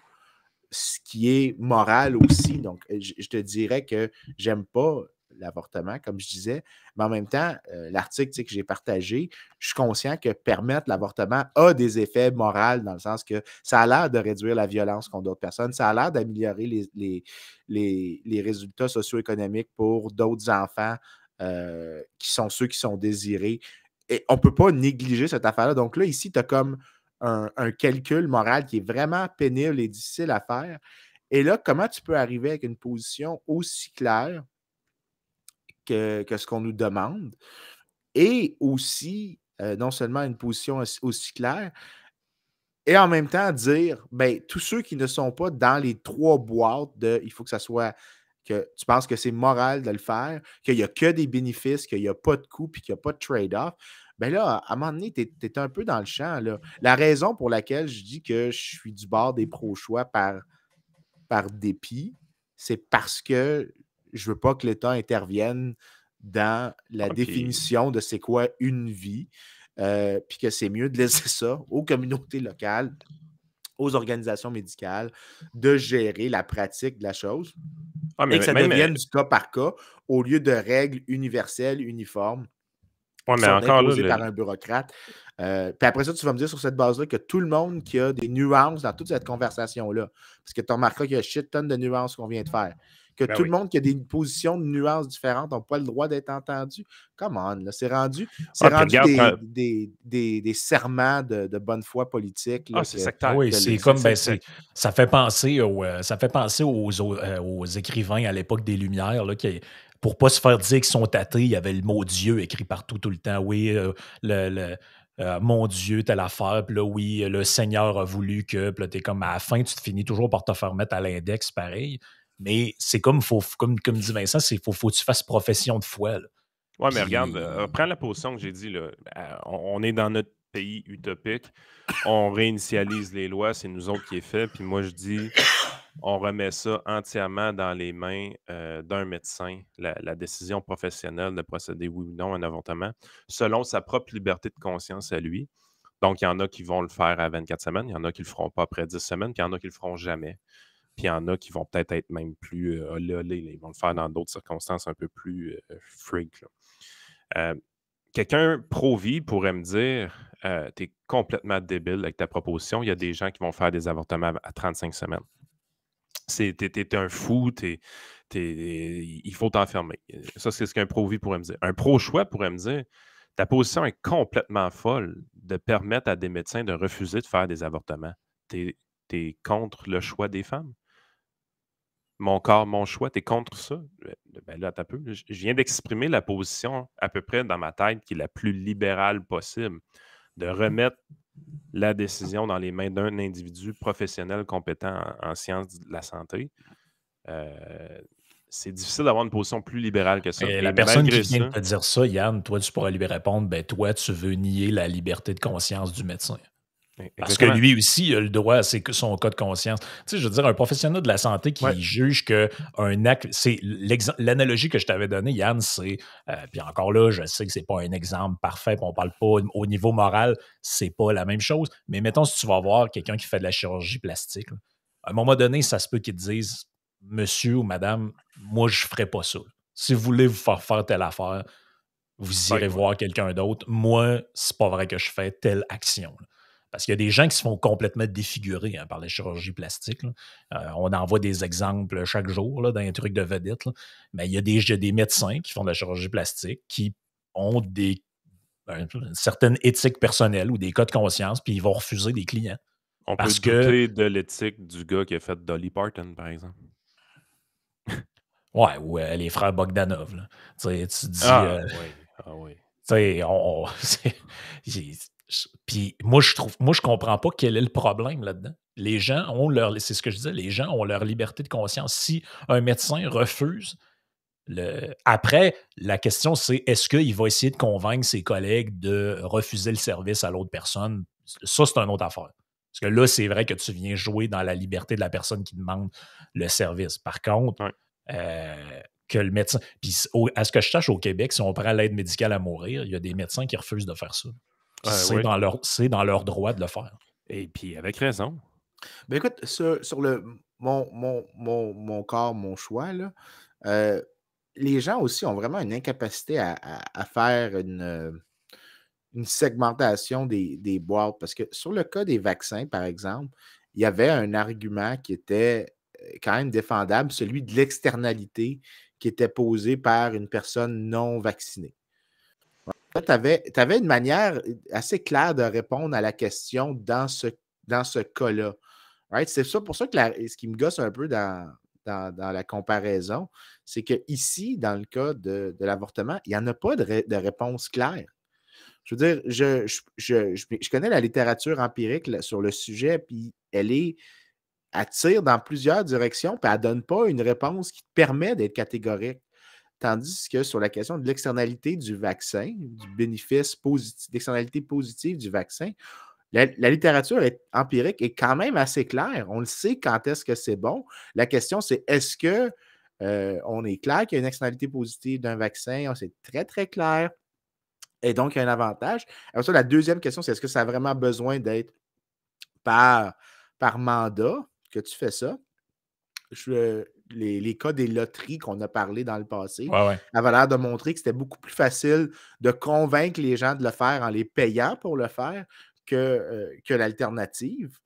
ce qui est moral aussi. Donc, je te dirais que j'aime pas l'avortement, comme je disais, mais en même temps, l'article que j'ai partagé, je suis conscient que permettre l'avortement a des effets moraux dans le sens que ça a l'air de réduire la violence contre d'autres personnes, ça a l'air d'améliorer les résultats socio-économiques pour d'autres enfants qui sont ceux qui sont désirés. Et on ne peut pas négliger cette affaire-là. Donc là, ici, tu as comme un calcul moral qui est vraiment pénible et difficile à faire. Et là, comment tu peux arriver avec une position aussi claire que ce qu'on nous demande et aussi, non seulement une position aussi claire, et en même temps dire, ben, tous ceux qui ne sont pas dans les trois boîtes de il faut que ça soit que tu penses que c'est moral de le faire, qu'il n'y a que des bénéfices, qu'il n'y a pas de coût puis qu'il n'y a pas de trade-off, bien là, à un moment donné, tu es un peu dans le champ. Là. La raison pour laquelle je dis que je suis du bord des pro-choix par dépit, c'est parce que je ne veux pas que l'État intervienne dans la définition de c'est quoi une vie, puis que c'est mieux de laisser ça aux communautés locales, aux organisations médicales, de gérer la pratique de la chose. Et que ça devienne du cas par cas au lieu de règles universelles, uniformes, qui sont imposées par un bureaucrate. Puis après ça, tu vas me dire sur cette base-là que tout le monde qui a des nuances dans toute cette conversation-là, parce que tu remarqueras qu'il y a shit tonne de nuances qu'on vient de faire, que tout le monde qui a des positions de nuances différentes n'a pas le droit d'être entendu. Come on, là, c'est rendu des serments de bonne foi politique. Là, c'est sectaire. Oui, c'est comme, ça fait penser aux écrivains à l'époque des Lumières, là, pour ne pas se faire dire qu'ils sont athées, il y avait le mot Dieu écrit partout tout le temps. Oui, mon Dieu, telle affaire. Puis là, oui, le Seigneur a voulu que. Puis là, t'es comme à la fin, tu te finis toujours par te faire mettre à l'index, pareil. Mais c'est comme dit Vincent, faut que tu fasses profession de foi. Là. Ouais, mais Puis, regarde, prends la position que j'ai dit, là. On est dans notre pays utopique, on réinitialise les lois, c'est nous autres qui est fait, puis moi je dis, on remet ça entièrement dans les mains d'un médecin, la décision professionnelle de procéder oui ou non à un avortement, selon sa propre liberté de conscience à lui. Donc, il y en a qui vont le faire à 24 semaines, il y en a qui le feront pas après 10 semaines, puis il y en a qui le feront jamais. Puis il y en a qui vont peut-être être même plus olé olé, là. Ils vont le faire dans d'autres circonstances un peu plus freak, là. Quelqu'un pro-vie pourrait me dire t'es complètement débile avec ta proposition. Il y a des gens qui vont faire des avortements à 35 semaines. T'es un fou, il faut t'enfermer. Ça, c'est ce qu'un pro-vie pourrait me dire. Un pro-choix pourrait me dire ta position est complètement folle de permettre à des médecins de refuser de faire des avortements. T'es contre le choix des femmes? Mon corps, mon choix, t'es contre ça? Ben là, attends un peu. Je viens d'exprimer la position à peu près dans ma tête qui est la plus libérale possible, de remettre la décision dans les mains d'un individu professionnel compétent en sciences de la santé. C'est difficile d'avoir une position plus libérale que ça. Et Et la personne qui malgré vient de ça, te dire ça, Yann, toi, tu pourras lui répondre, ben toi, tu veux nier la liberté de conscience du médecin. Parce que exactement. lui aussi, il a le droit à son cas de conscience. Tu sais, je veux dire, un professionnel de la santé qui Ouais. juge qu'un acte. C'est l'analogie que je t'avais donnée, Yann, c'est. Puis encore là, je sais que c'est pas un exemple parfait, puis on parle pas au niveau moral, c'est pas la même chose. Mais mettons, si tu vas voir quelqu'un qui fait de la chirurgie plastique, là, à un moment donné, ça se peut qu'ils te disent monsieur ou madame, moi, je ferai pas ça. Si vous voulez vous faire telle affaire, vous irez voir quelqu'un d'autre. Moi, c'est pas vrai que je fais telle action. Là. Parce qu'il y a des gens qui se font complètement défigurer par la chirurgie plastique. On en voit des exemples chaque jour là, dans les trucs de vedettes. Là. Mais il y a des médecins qui font de la chirurgie plastique qui ont une certaine éthique personnelle ou des cas de conscience, puis ils vont refuser des clients. On Parce peut que, douter de l'éthique du gars qui a fait Dolly Parton, par exemple. ouais, ou les frères Bogdanov. Là. Tu te dis. Oui. Tu sais, puis moi, je comprends pas quel est le problème là-dedans. Les gens ont c'est ce que je disais, les gens ont leur liberté de conscience. Si un médecin refuse, après, la question c'est est-ce qu'il va essayer de convaincre ses collègues de refuser le service à l'autre personne? Ça, c'est une autre affaire. Parce que là, c'est vrai que tu viens jouer dans la liberté de la personne qui demande le service. Par contre, que le médecin. Puis, à ce que je sache, au Québec, si on prend l'aide médicale à mourir, il y a des médecins qui refusent de faire ça. C'est dans leur droit de le faire. Et puis, avec raison. Ben écoute, sur mon corps, mon choix, là, les gens aussi ont vraiment une incapacité à faire une segmentation des boîtes. Parce que sur le cas des vaccins, par exemple, il y avait un argument qui était quand même défendable, celui de l'externalité qui était posée par une personne non vaccinée. Tu avais une manière assez claire de répondre à la question dans ce cas-là. Right? C'est ça pour ça que ce qui me gosse un peu dans la comparaison, c'est qu'ici, dans le cas de l'avortement, il n'y en a pas de réponse claire. Je veux dire, je connais la littérature empirique sur le sujet, puis elle tire dans plusieurs directions, puis elle ne donne pas une réponse qui te permet d'être catégorique. Tandis que sur la question de l'externalité du vaccin, du bénéfice positif, l'externalité positive du vaccin, la littérature empirique est quand même assez claire. On le sait quand est-ce que c'est bon. La question, c'est est-ce qu'on est clair qu'il y a une externalité positive d'un vaccin? C'est très, très clair. Et donc, il y a un avantage. Alors ça, la deuxième question, c'est est-ce que ça a vraiment besoin d'être par mandat que tu fais ça? Les cas des loteries qu'on a parlé dans le passé avaient l'air de montrer que c'était beaucoup plus facile de convaincre les gens de le faire en les payant pour le faire que l'alternative.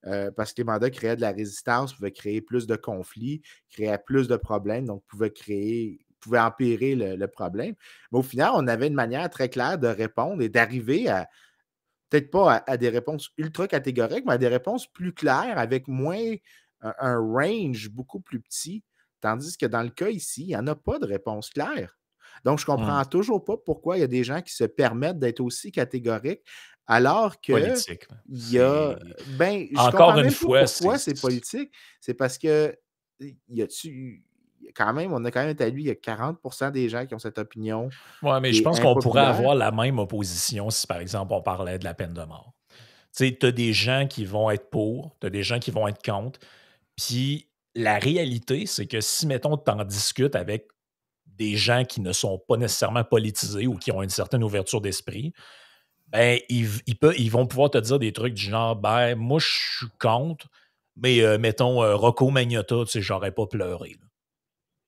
Parce que les mandats créaient de la résistance, pouvaient créer plus de conflits, créaient plus de problèmes, donc pouvaient empirer le problème. Mais au final, on avait une manière très claire de répondre et d'arriver à, peut-être pas à des réponses ultra catégoriques, mais à des réponses plus claires avec un range beaucoup plus petit. Tandis que dans le cas ici, il n'y en a pas de réponse claire. Donc, je ne comprends toujours pas pourquoi il y a des gens qui se permettent d'être aussi catégoriques alors que politique. il y a. Ben, je encore comprends une même fois, pas pourquoi c'est politique. C'est parce que quand même, on a quand même établi, il y a 40% des gens qui ont cette opinion Ouais, mais qui je est pense qu'on pourrait impopulaire. avoir la même opposition si, par exemple, on parlait de la peine de mort. Tu sais, tu as des gens qui vont être pour, tu as des gens qui vont être contre. Puis la réalité, c'est que si, mettons, tu en discutes avec des gens qui ne sont pas nécessairement politisés ou qui ont une certaine ouverture d'esprit, ben, ils vont pouvoir te dire des trucs du genre, ben, moi, je suis contre, mais mettons, Rocco Magnotta, tu sais, j'aurais pas pleuré. Là.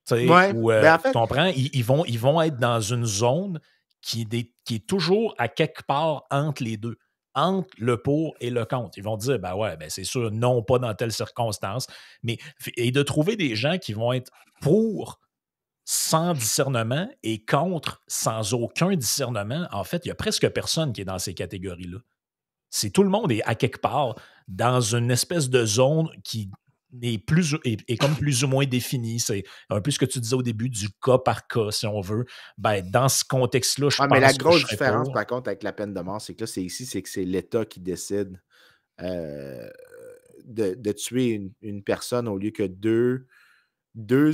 Tu sais, Ouais, ou, ben en tu fait, comprends? Ils vont être dans une zone qui est toujours à quelque part entre les deux, entre le pour et le contre. Ils vont dire, ben ouais, ben c'est sûr, non, pas dans telle circonstance. Et de trouver des gens qui vont être pour sans discernement et contre sans aucun discernement, en fait, il y a presque personne qui est dans ces catégories-là. C'est tout le monde est à quelque part dans une espèce de zone qui est comme plus ou moins définie. C'est un peu ce que tu disais au début du cas par cas, si on veut. Ben, dans ce contexte-là, je mais la pense que je grosse serais différence, pour. par contre, avec la peine de mort, c'est que là, c'est que c'est l'État qui décide euh, de tuer une personne au lieu que deux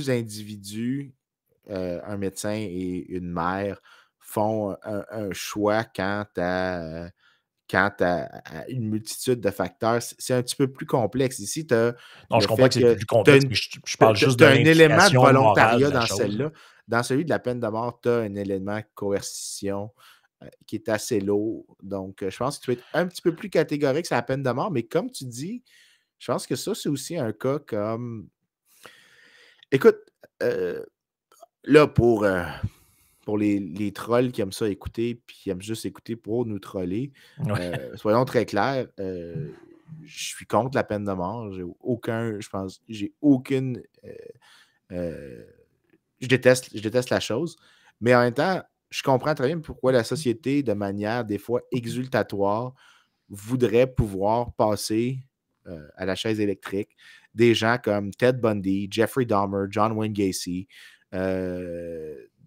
individus, un médecin et une mère, font un choix quant à une multitude de facteurs. C'est un petit peu plus complexe. Ici, tu as Non, je le comprends fait que c'est que plus tu complexe, mais je parle juste de as un élément de l'implication morale de volontariat la dans chose. celle-là. Dans celui de la peine de mort, tu as un élément de coercition qui est assez lourd. Donc, je pense que tu peux être un petit peu plus catégorique sur la peine de mort, mais comme tu dis, je pense que ça, c'est aussi un cas comme... Écoute, là, pour les trolls qui aiment ça écouter, puis qui aiment juste écouter pour nous troller, Ouais. soyons très clairs, je suis contre la peine de mort. J'ai aucune. Euh, je déteste la chose. Mais en même temps, je comprends très bien pourquoi la société, de manière des fois exultatoire, voudrait pouvoir passer à la chaise électrique des gens comme Ted Bundy, Jeffrey Dahmer, John Wayne Gacy,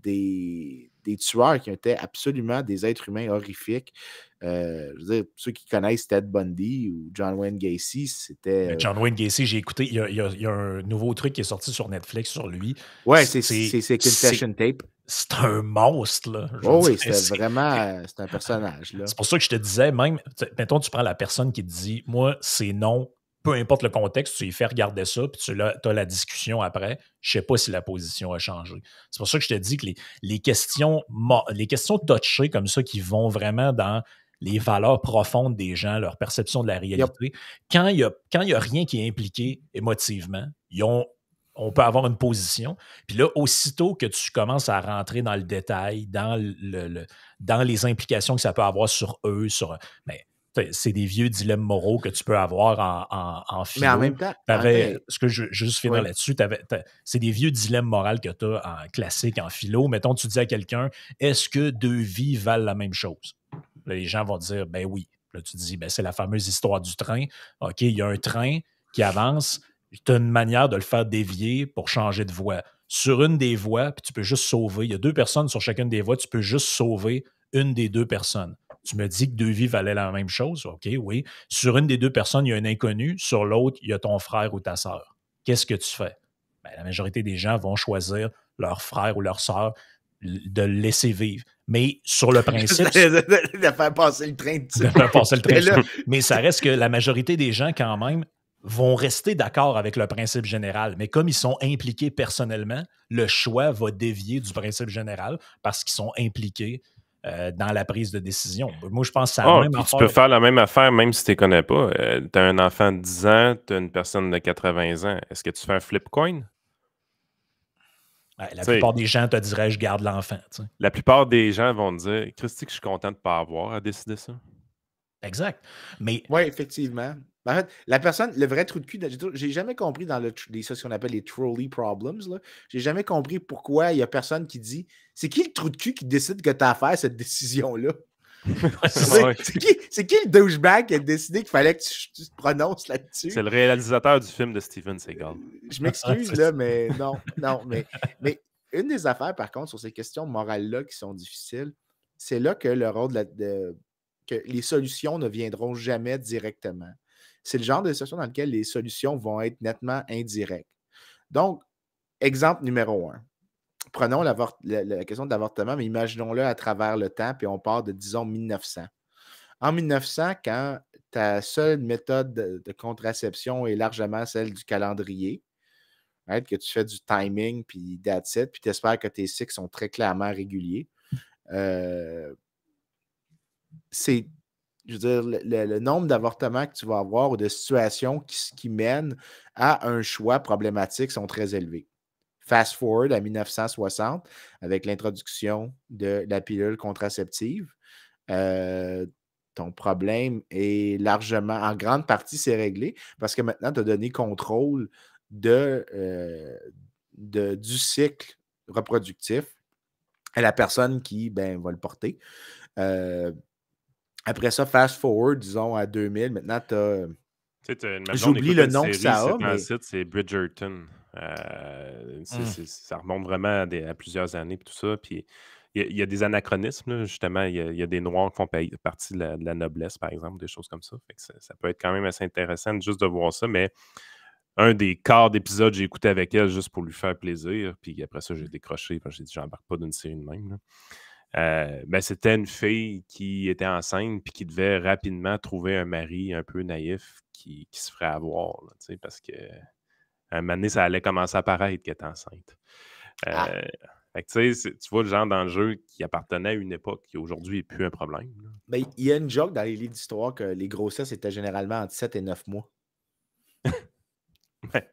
des tueurs qui étaient absolument des êtres humains horrifiques. Je veux dire, ceux qui connaissent Ted Bundy ou John Wayne Gacy, c'était... John Wayne Gacy, j'ai écouté, il y a un nouveau truc qui est sorti sur Netflix sur lui. ouais, C'est c'est Confession Tape. c'est un monstre, là. Je veux Oh oui, dire, c'était vraiment... c'est un personnage, là. c'est pour ça que je te disais, même, mettons, tu prends la personne qui te dit, moi, c'est non, peu importe le contexte, tu lui fais regarder ça, puis tu as la discussion après. Je ne sais pas si la position a changé. C'est pour ça que je te dis que les questions touchées comme ça qui vont vraiment dans les valeurs profondes des gens, leur perception de la réalité, quand il y a rien qui est impliqué émotivement, on peut avoir une position. Puis là, aussitôt que tu commences à rentrer dans le détail, dans les implications que ça peut avoir sur eux, c'est des vieux dilemmes moraux que tu peux avoir en Mais en philo. même temps, Ce que je veux juste finir oui. là-dessus, c'est des vieux dilemmes moraux que tu as en classique, en philo. Mettons, tu dis à quelqu'un, est-ce que deux vies valent la même chose? Là, les gens vont dire, ben oui. Là, tu dis, ben, c'est la fameuse histoire du train. OK, il y a un train qui avance. Tu as une manière de le faire dévier pour changer de voie. Sur une des voies, puis tu peux juste sauver. Il y a deux personnes sur chacune des voies, tu peux juste sauver une des deux personnes. Tu me dis que deux vies valaient la même chose. OK, oui. Sur une des deux personnes, il y a un inconnu. Sur l'autre, il y a ton frère ou ta sœur. Qu'est-ce que tu fais? Ben, la majorité des gens vont choisir leur frère ou leur sœur de le laisser vivre. Mais sur le principe... de faire passer le train. De faire passer le train. Là. Mais ça reste que la majorité des gens, quand même, vont rester d'accord avec le principe général. Mais comme ils sont impliqués personnellement, le choix va dévier du principe général parce qu'ils sont impliqués dans la prise de décision. Moi, je pense que c'est la même puis affaire. tu peux faire la même affaire même si tu ne les connais pas. Tu as un enfant de 10 ans, tu as une personne de 80 ans. Est-ce que tu fais un flip coin? La plupart des gens te diraient je garde l'enfant. T'sais. La plupart des gens vont te dire Christy, que je suis content de ne pas avoir à décider ça. Exact. Mais... Oui, effectivement. En fait, la personne, le vrai trou de cul, j'ai jamais compris dans ce qu'on appelle les trolley problems. J'ai jamais compris pourquoi il n'y a personne qui dit c'est qui le trou de cul qui décide que tu as à faire cette décision-là? C'est qui le douchebag qui a décidé qu'il fallait que tu te prononces là-dessus? C'est le réalisateur du film de Steven Seagal. Je m'excuse, là, mais non, mais une des affaires, par contre, sur ces questions morales-là qui sont difficiles, c'est là que le rôle que les solutions ne viendront jamais directement. C'est le genre de situation dans lequel les solutions vont être nettement indirectes. Donc, exemple numéro 1. Prenons la question de l'avortement, mais imaginons-le à travers le temps, puis on part de, disons, 1900. En 1900, quand ta seule méthode de contraception est largement celle du calendrier, right, que tu fais du timing, puis that's it, puis tu espères que tes cycles sont très clairement réguliers, c'est, je veux dire, le nombre d'avortements que tu vas avoir ou de situations qui mènent à un choix problématique sont très élevés. Fast forward à 1960, avec l'introduction de la pilule contraceptive, ton problème est largement, en grande partie, c'est réglé parce que maintenant, tu as donné contrôle du cycle reproductif à la personne qui va le porter. Après ça, fast forward, disons, à 2000, maintenant, tu as... Tu sais, une on J'oublie écoute le une nom que série, ça a, c'est un mais... site, c'est Bridgerton. Ça remonte vraiment à plusieurs années et tout ça. Puis il y a des anachronismes, là, justement. Il y a des Noirs qui font partie de la noblesse, par exemple, des choses comme ça. Fait que ça peut être quand même assez intéressant juste de voir ça. Mais un des quarts d'épisodes, j'ai écouté avec elle juste pour lui faire plaisir. Puis après ça, j'ai décroché. J'ai dit, j'embarque pas d'une série de même, là. C'était une fille qui était enceinte puis qui devait rapidement trouver un mari un peu naïf qui se ferait avoir, là, parce que à un moment donné, ça allait commencer à paraître qu'elle était enceinte. Fait que, tu vois le genre d'enjeu qui appartenait à une époque qui aujourd'hui n'est plus un problème. Il y a une joke dans les livres d'histoire que les grossesses étaient généralement entre 7 et 9 mois. Ouais.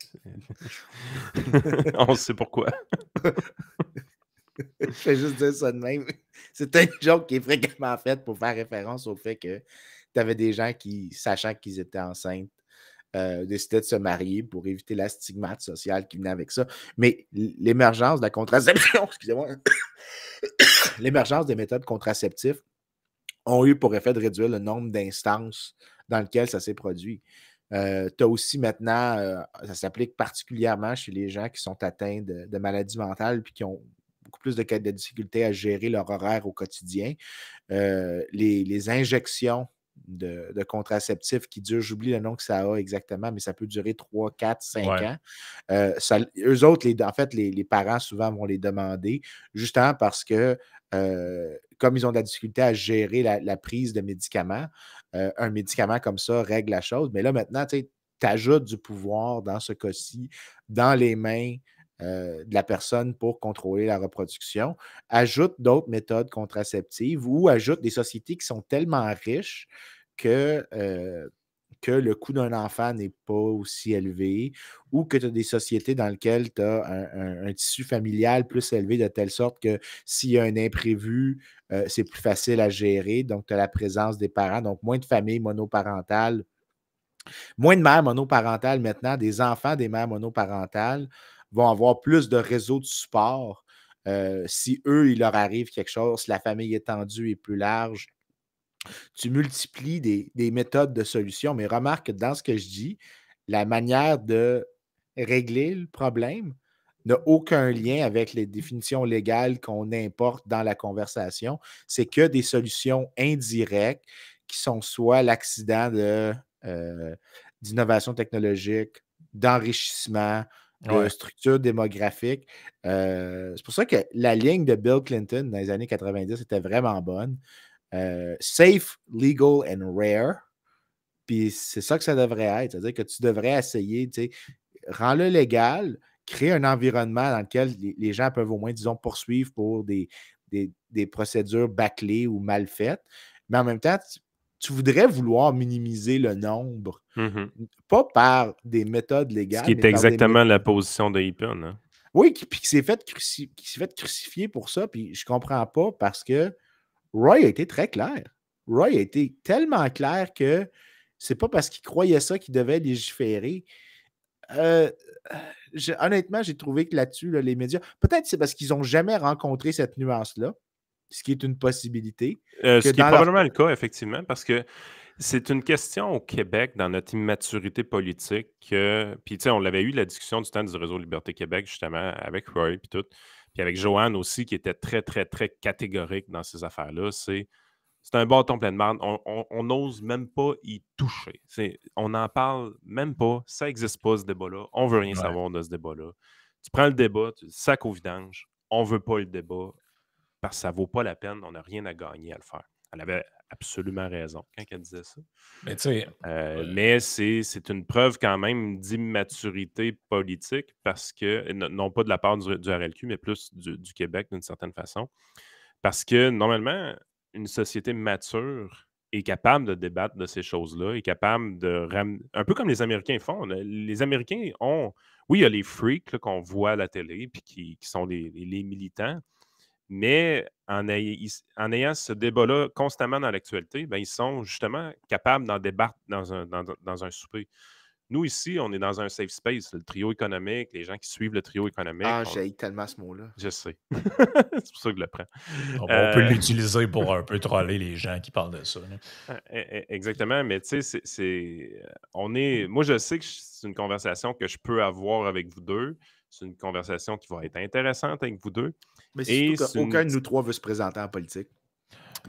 On sait pourquoi. Je fais juste dire ça de même. C'est une joke qui est fréquemment faite pour faire référence au fait que tu avais des gens qui, sachant qu'ils étaient enceintes, décidaient de se marier pour éviter la stigmate sociale qui venait avec ça. Mais l'émergence de la contraception, excusez-moi, l'émergence des méthodes contraceptives ont eu pour effet de réduire le nombre d'instances dans lesquelles ça s'est produit. Tu as aussi maintenant, ça s'applique particulièrement chez les gens qui sont atteints de maladies mentales puis qui ont beaucoup plus de difficultés à gérer leur horaire au quotidien. Les injections de contraceptifs qui durent, j'oublie le nom que ça a exactement, mais ça peut durer 3, 4, 5 ans. Eux autres, en fait, les parents souvent vont les demander justement parce que comme ils ont de la difficulté à gérer la prise de médicaments, un médicament comme ça règle la chose. Mais là, maintenant, tu ajoutes du pouvoir dans ce cas-ci, dans les mains de la personne pour contrôler la reproduction, ajoute d'autres méthodes contraceptives ou ajoute des sociétés qui sont tellement riches que le coût d'un enfant n'est pas aussi élevé ou que tu as des sociétés dans lesquelles tu as un tissu familial plus élevé de telle sorte que s'il y a un imprévu, c'est plus facile à gérer. Donc, tu as la présence des parents, donc moins de familles monoparentales, moins de mères monoparentales maintenant, des enfants des mères monoparentales vont avoir plus de réseaux de support. Si eux, il leur arrive quelque chose, si la famille étendue est plus large, tu multiplies des méthodes de solution. Mais remarque que dans ce que je dis, la manière de régler le problème n'a aucun lien avec les définitions légales qu'on importe dans la conversation. C'est que des solutions indirectes qui sont soit l'accident d'innovation technologique, d'enrichissement, de structure démographique. C'est pour ça que la ligne de Bill Clinton dans les années 90 était vraiment bonne. Safe, legal and rare. Puis c'est ça que ça devrait être. C'est-à-dire que tu devrais essayer, rends-le légal, créer un environnement dans lequel les gens peuvent au moins, disons, poursuivre pour des procédures bâclées ou mal faites. Mais en même temps, tu voudrais vouloir minimiser le nombre, pas par des méthodes légales. Ce qui est exactement la position de Hippen. Hein? Oui, puis qui s'est fait crucifier pour ça, puis je comprends pas parce que Roy a été très clair. Roy a été tellement clair que c'est pas parce qu'il croyait ça qu'il devait légiférer. Honnêtement, j'ai trouvé que là-dessus, les médias, peut-être c'est parce qu'ils n'ont jamais rencontré cette nuance-là, ce qui est une possibilité. Ce qui est probablement le cas, effectivement, parce que c'est une question au Québec, dans notre immaturité politique, puis tu sais, on l'avait eu la discussion du temps du Réseau Liberté Québec, justement, avec Roy, puis tout, puis avec Joanne aussi, qui était très, très, très catégorique dans ces affaires-là, c'est C'est un bâton plein de marde. On n'ose même pas y toucher. On n'en parle même pas. Ça n'existe pas, ce débat-là. On ne veut rien Ouais. savoir de ce débat-là. Tu prends le débat, tu le sacs au vidange. On ne veut pas le débat parce que ça ne vaut pas la peine. On n'a rien à gagner à le faire. Elle avait absolument raison quand elle disait ça. Mais tu sais, Mais c'est une preuve quand même d'immaturité politique parce que, non pas de la part du RLQ, mais plus du Québec d'une certaine façon. Parce que normalement, une société mature est capable de débattre de ces choses-là, est capable de ramener. Un peu comme les Américains font. Les Américains ont. Oui, il y a les freaks là, qu'on voit à la télé puis qui sont les militants, mais en ayant ce débat-là constamment dans l'actualité, ben, ils sont justement capables d'en débattre dans un souper. Nous, ici, on est dans un safe space, le trio économique, les gens qui suivent le trio économique. Ah, j'haïs tellement ce mot-là. Je sais. C'est pour ça que je le prends. on peut l'utiliser pour un peu troller les gens qui parlent de ça. Exactement, mais tu sais, moi, je sais que c'est une conversation que je peux avoir avec vous deux. C'est une conversation qui va être intéressante avec vous deux. Mais c'est surtout qu'aucun de nous trois veut se présenter en politique.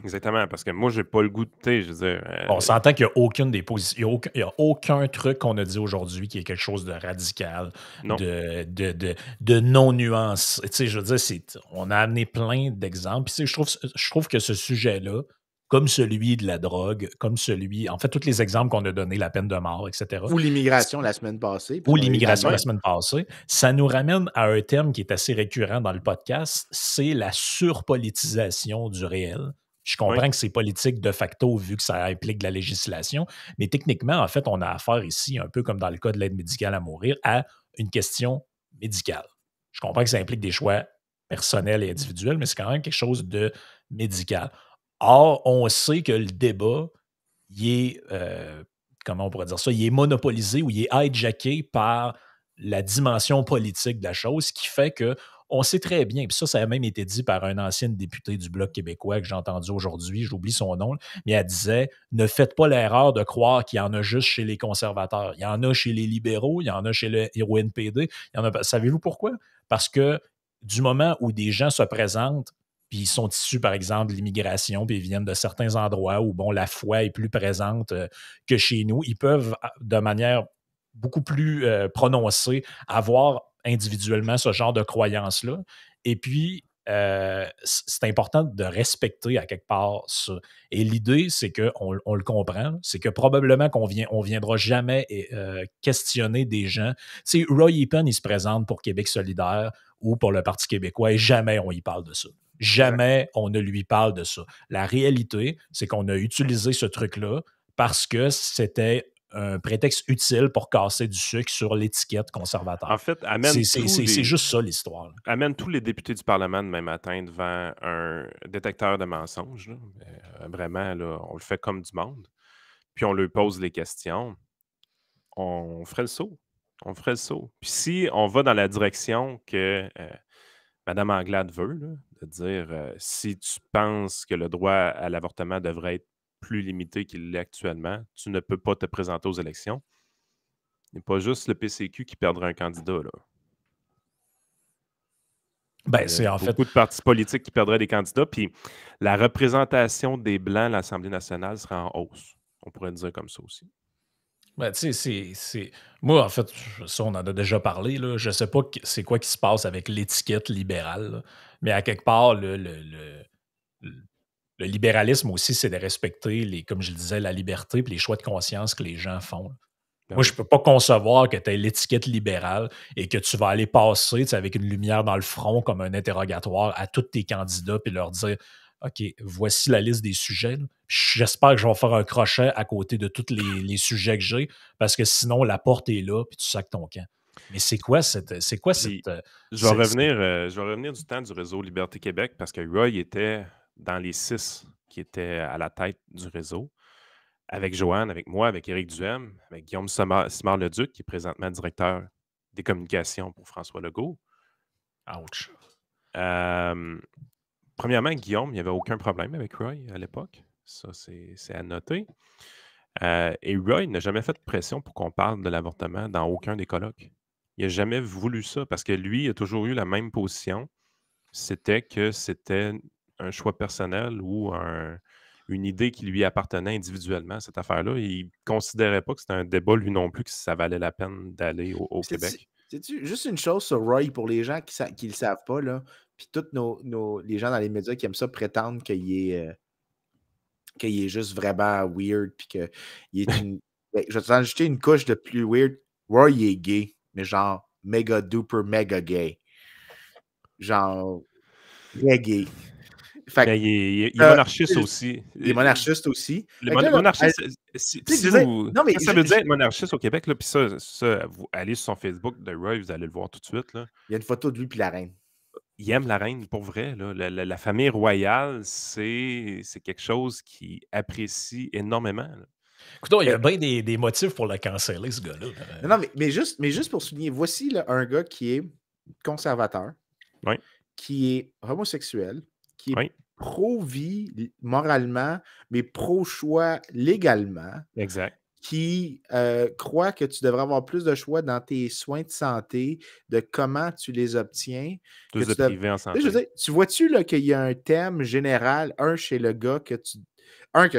Exactement, parce que moi, j'ai pas le goût de, je veux dire... On s'entend qu'il n'y a aucune des positions, il n'y a aucun truc qu'on a dit aujourd'hui qui est quelque chose de radical, Non. de non-nuance. Tu sais, je veux dire, on a amené plein d'exemples. Puis, je trouve que ce sujet-là, comme celui de la drogue, en fait, tous les exemples qu'on a donnés, la peine de mort, etc. Ou l'immigration la semaine passée. Ou l'immigration la semaine passée, ça nous ramène à un thème qui est assez récurrent dans le podcast, c'est la surpolitisation du réel. Je comprends que c'est politique de facto vu que ça implique de la législation, mais techniquement, en fait, on a affaire ici, un peu comme dans le cas de l'aide médicale à mourir, à une question médicale. Je comprends que ça implique des choix personnels et individuels, mais c'est quand même quelque chose de médical. Or, on sait que le débat, il est, comment on pourrait dire ça, il est monopolisé ou il est hijacké par la dimension politique de la chose, ce qui fait que on sait très bien, puis ça a même été dit par un ancien député du Bloc québécois que j'ai entendu aujourd'hui, j'oublie son nom, mais elle disait « Ne faites pas l'erreur de croire qu'il y en a juste chez les conservateurs. Il y en a chez les libéraux, il y en a chez le NPD. Savez-vous pourquoi? Parce que du moment où des gens se présentent puis ils sont issus, par exemple, de l'immigration, puis ils viennent de certains endroits où, bon, la foi est plus présente que chez nous, ils peuvent, de manière beaucoup plus prononcée, avoir individuellement ce genre de croyances-là. Et puis, c'est important de respecter à quelque part ça. Et l'idée, c'est qu'on le comprend, c'est que probablement qu'on viendra jamais questionner des gens. Tu sais, Roy Epen, il se présente pour Québec solidaire ou pour le Parti québécois et jamais on y parle de ça. Jamais on ne lui parle de ça. La réalité, c'est qu'on a utilisé ce truc-là parce que c'était un prétexte utile pour casser du sucre sur l'étiquette conservateur. En fait, c'est juste ça l'histoire. Là. Amène tous les députés du Parlement demain matin devant un détecteur de mensonges. Là. Vraiment, là, on le fait comme du monde. Puis on leur pose les questions. On ferait le saut. On ferait le saut. Puis si on va dans la direction que Mme Anglade veut, là, de dire si tu penses que le droit à l'avortement devrait être plus limité qu'il l'est actuellement, tu ne peux pas te présenter aux élections. Il n'est pas juste le PCQ qui perdra un candidat. Là. Ben, c'est en fait. Beaucoup de partis politiques qui perdraient des candidats, puis la représentation des Blancs à l'Assemblée nationale serait en hausse. On pourrait dire comme ça aussi. Ben, tu sais, c'est. Moi, en fait, ça, on en a déjà parlé. Là. Je ne sais pas c'est quoi qui se passe avec l'étiquette libérale, là. Mais à quelque part, le libéralisme aussi, c'est de respecter, comme je le disais, la liberté et les choix de conscience que les gens font. Ben Moi, oui. je ne peux pas concevoir que tu aies l'étiquette libérale et que tu vas aller passer avec une lumière dans le front comme un interrogatoire à tous tes candidats puis leur dire OK, voici la liste des sujets. Là. J'espère que je vais faire un crochet à côté de tous les sujets que j'ai parce que sinon, la porte est là puis tu sacs ton camp. Mais c'est quoi cette. Je vais revenir du temps du réseau Liberté Québec parce que Roy était dans les 6 qui étaient à la tête du réseau. Avec Joanne, avec moi, avec Éric Duhem, avec Guillaume Simard-Leduc, qui est présentement directeur des communications pour François Legault. Ouch. Premièrement, Guillaume, il n'y avait aucun problème avec Roy à l'époque. Ça, c'est à noter. Et Roy n'a jamais fait de pression pour qu'on parle de l'avortement dans aucun des colloques. Il n'a jamais voulu ça parce que lui, il a toujours eu la même position. C'était que c'était un choix personnel ou une idée qui lui appartenait individuellement, cette affaire-là. Il ne considérait pas que c'était un débat, lui non plus, que ça valait la peine d'aller au Québec. C'est-tu juste une chose sur Roy pour les gens qui ne le savent pas, là, puis tous les gens dans les médias qui aiment ça prétendent qu'il est juste vraiment weird, puis qu'il est une. Je vais t'ajouter une couche de plus weird. Roy, il est gay, mais genre méga duper méga gay. Genre très gay. Fait Mais que, il est monarchiste aussi. il est monarchiste aussi. Le Fait que là, monarchiste, tu sais, si je veux dire, vous, non, mais ça veut dire être monarchiste au Québec, là, puis ça, vous allez sur son Facebook de Roy, vous allez le voir tout de suite. Là. il y a une photo de lui puis la reine. Il aime la reine pour vrai. Là. La famille royale, c'est quelque chose qu'il apprécie énormément. Là. Écoute, il y a bien des motifs pour le canceller, ce gars-là. Non, mais juste pour souligner, voici là, un gars qui est conservateur, Oui. qui est homosexuel, qui est Oui. pro-vie moralement, mais pro-choix légalement, Exact. qui croit que tu devrais avoir plus de choix dans tes soins de santé, de comment tu les obtiens. Plus de privé en santé. Je veux dire, tu vois-tu qu'il y a un thème général, chez le gars, que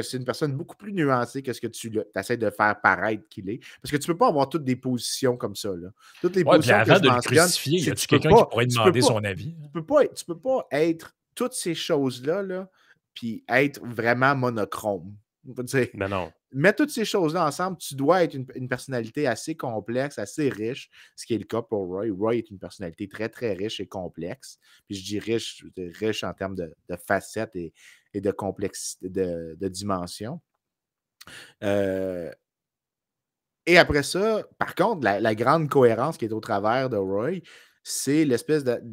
c'est une personne beaucoup plus nuancée que ce que tu essaies de faire paraître qu'il est. Parce que tu ne peux pas avoir toutes des positions comme ça. Là. Toutes les positions avant que de je le mentionne, crucifier, y a-tu quelqu'un qui pourrait demander son avis? Tu peux pas être toutes ces choses-là, là, puis être vraiment monochrome. Mais non. Mets toutes ces choses-là ensemble, tu dois être une personnalité assez complexe, assez riche, ce qui est le cas pour Roy. Roy est une personnalité très, très riche et complexe. Puis je dis riche en termes de facettes et de complexité, de dimensions. Et après ça, par contre, la grande cohérence qui est au travers de Roy, c'est l'espèce de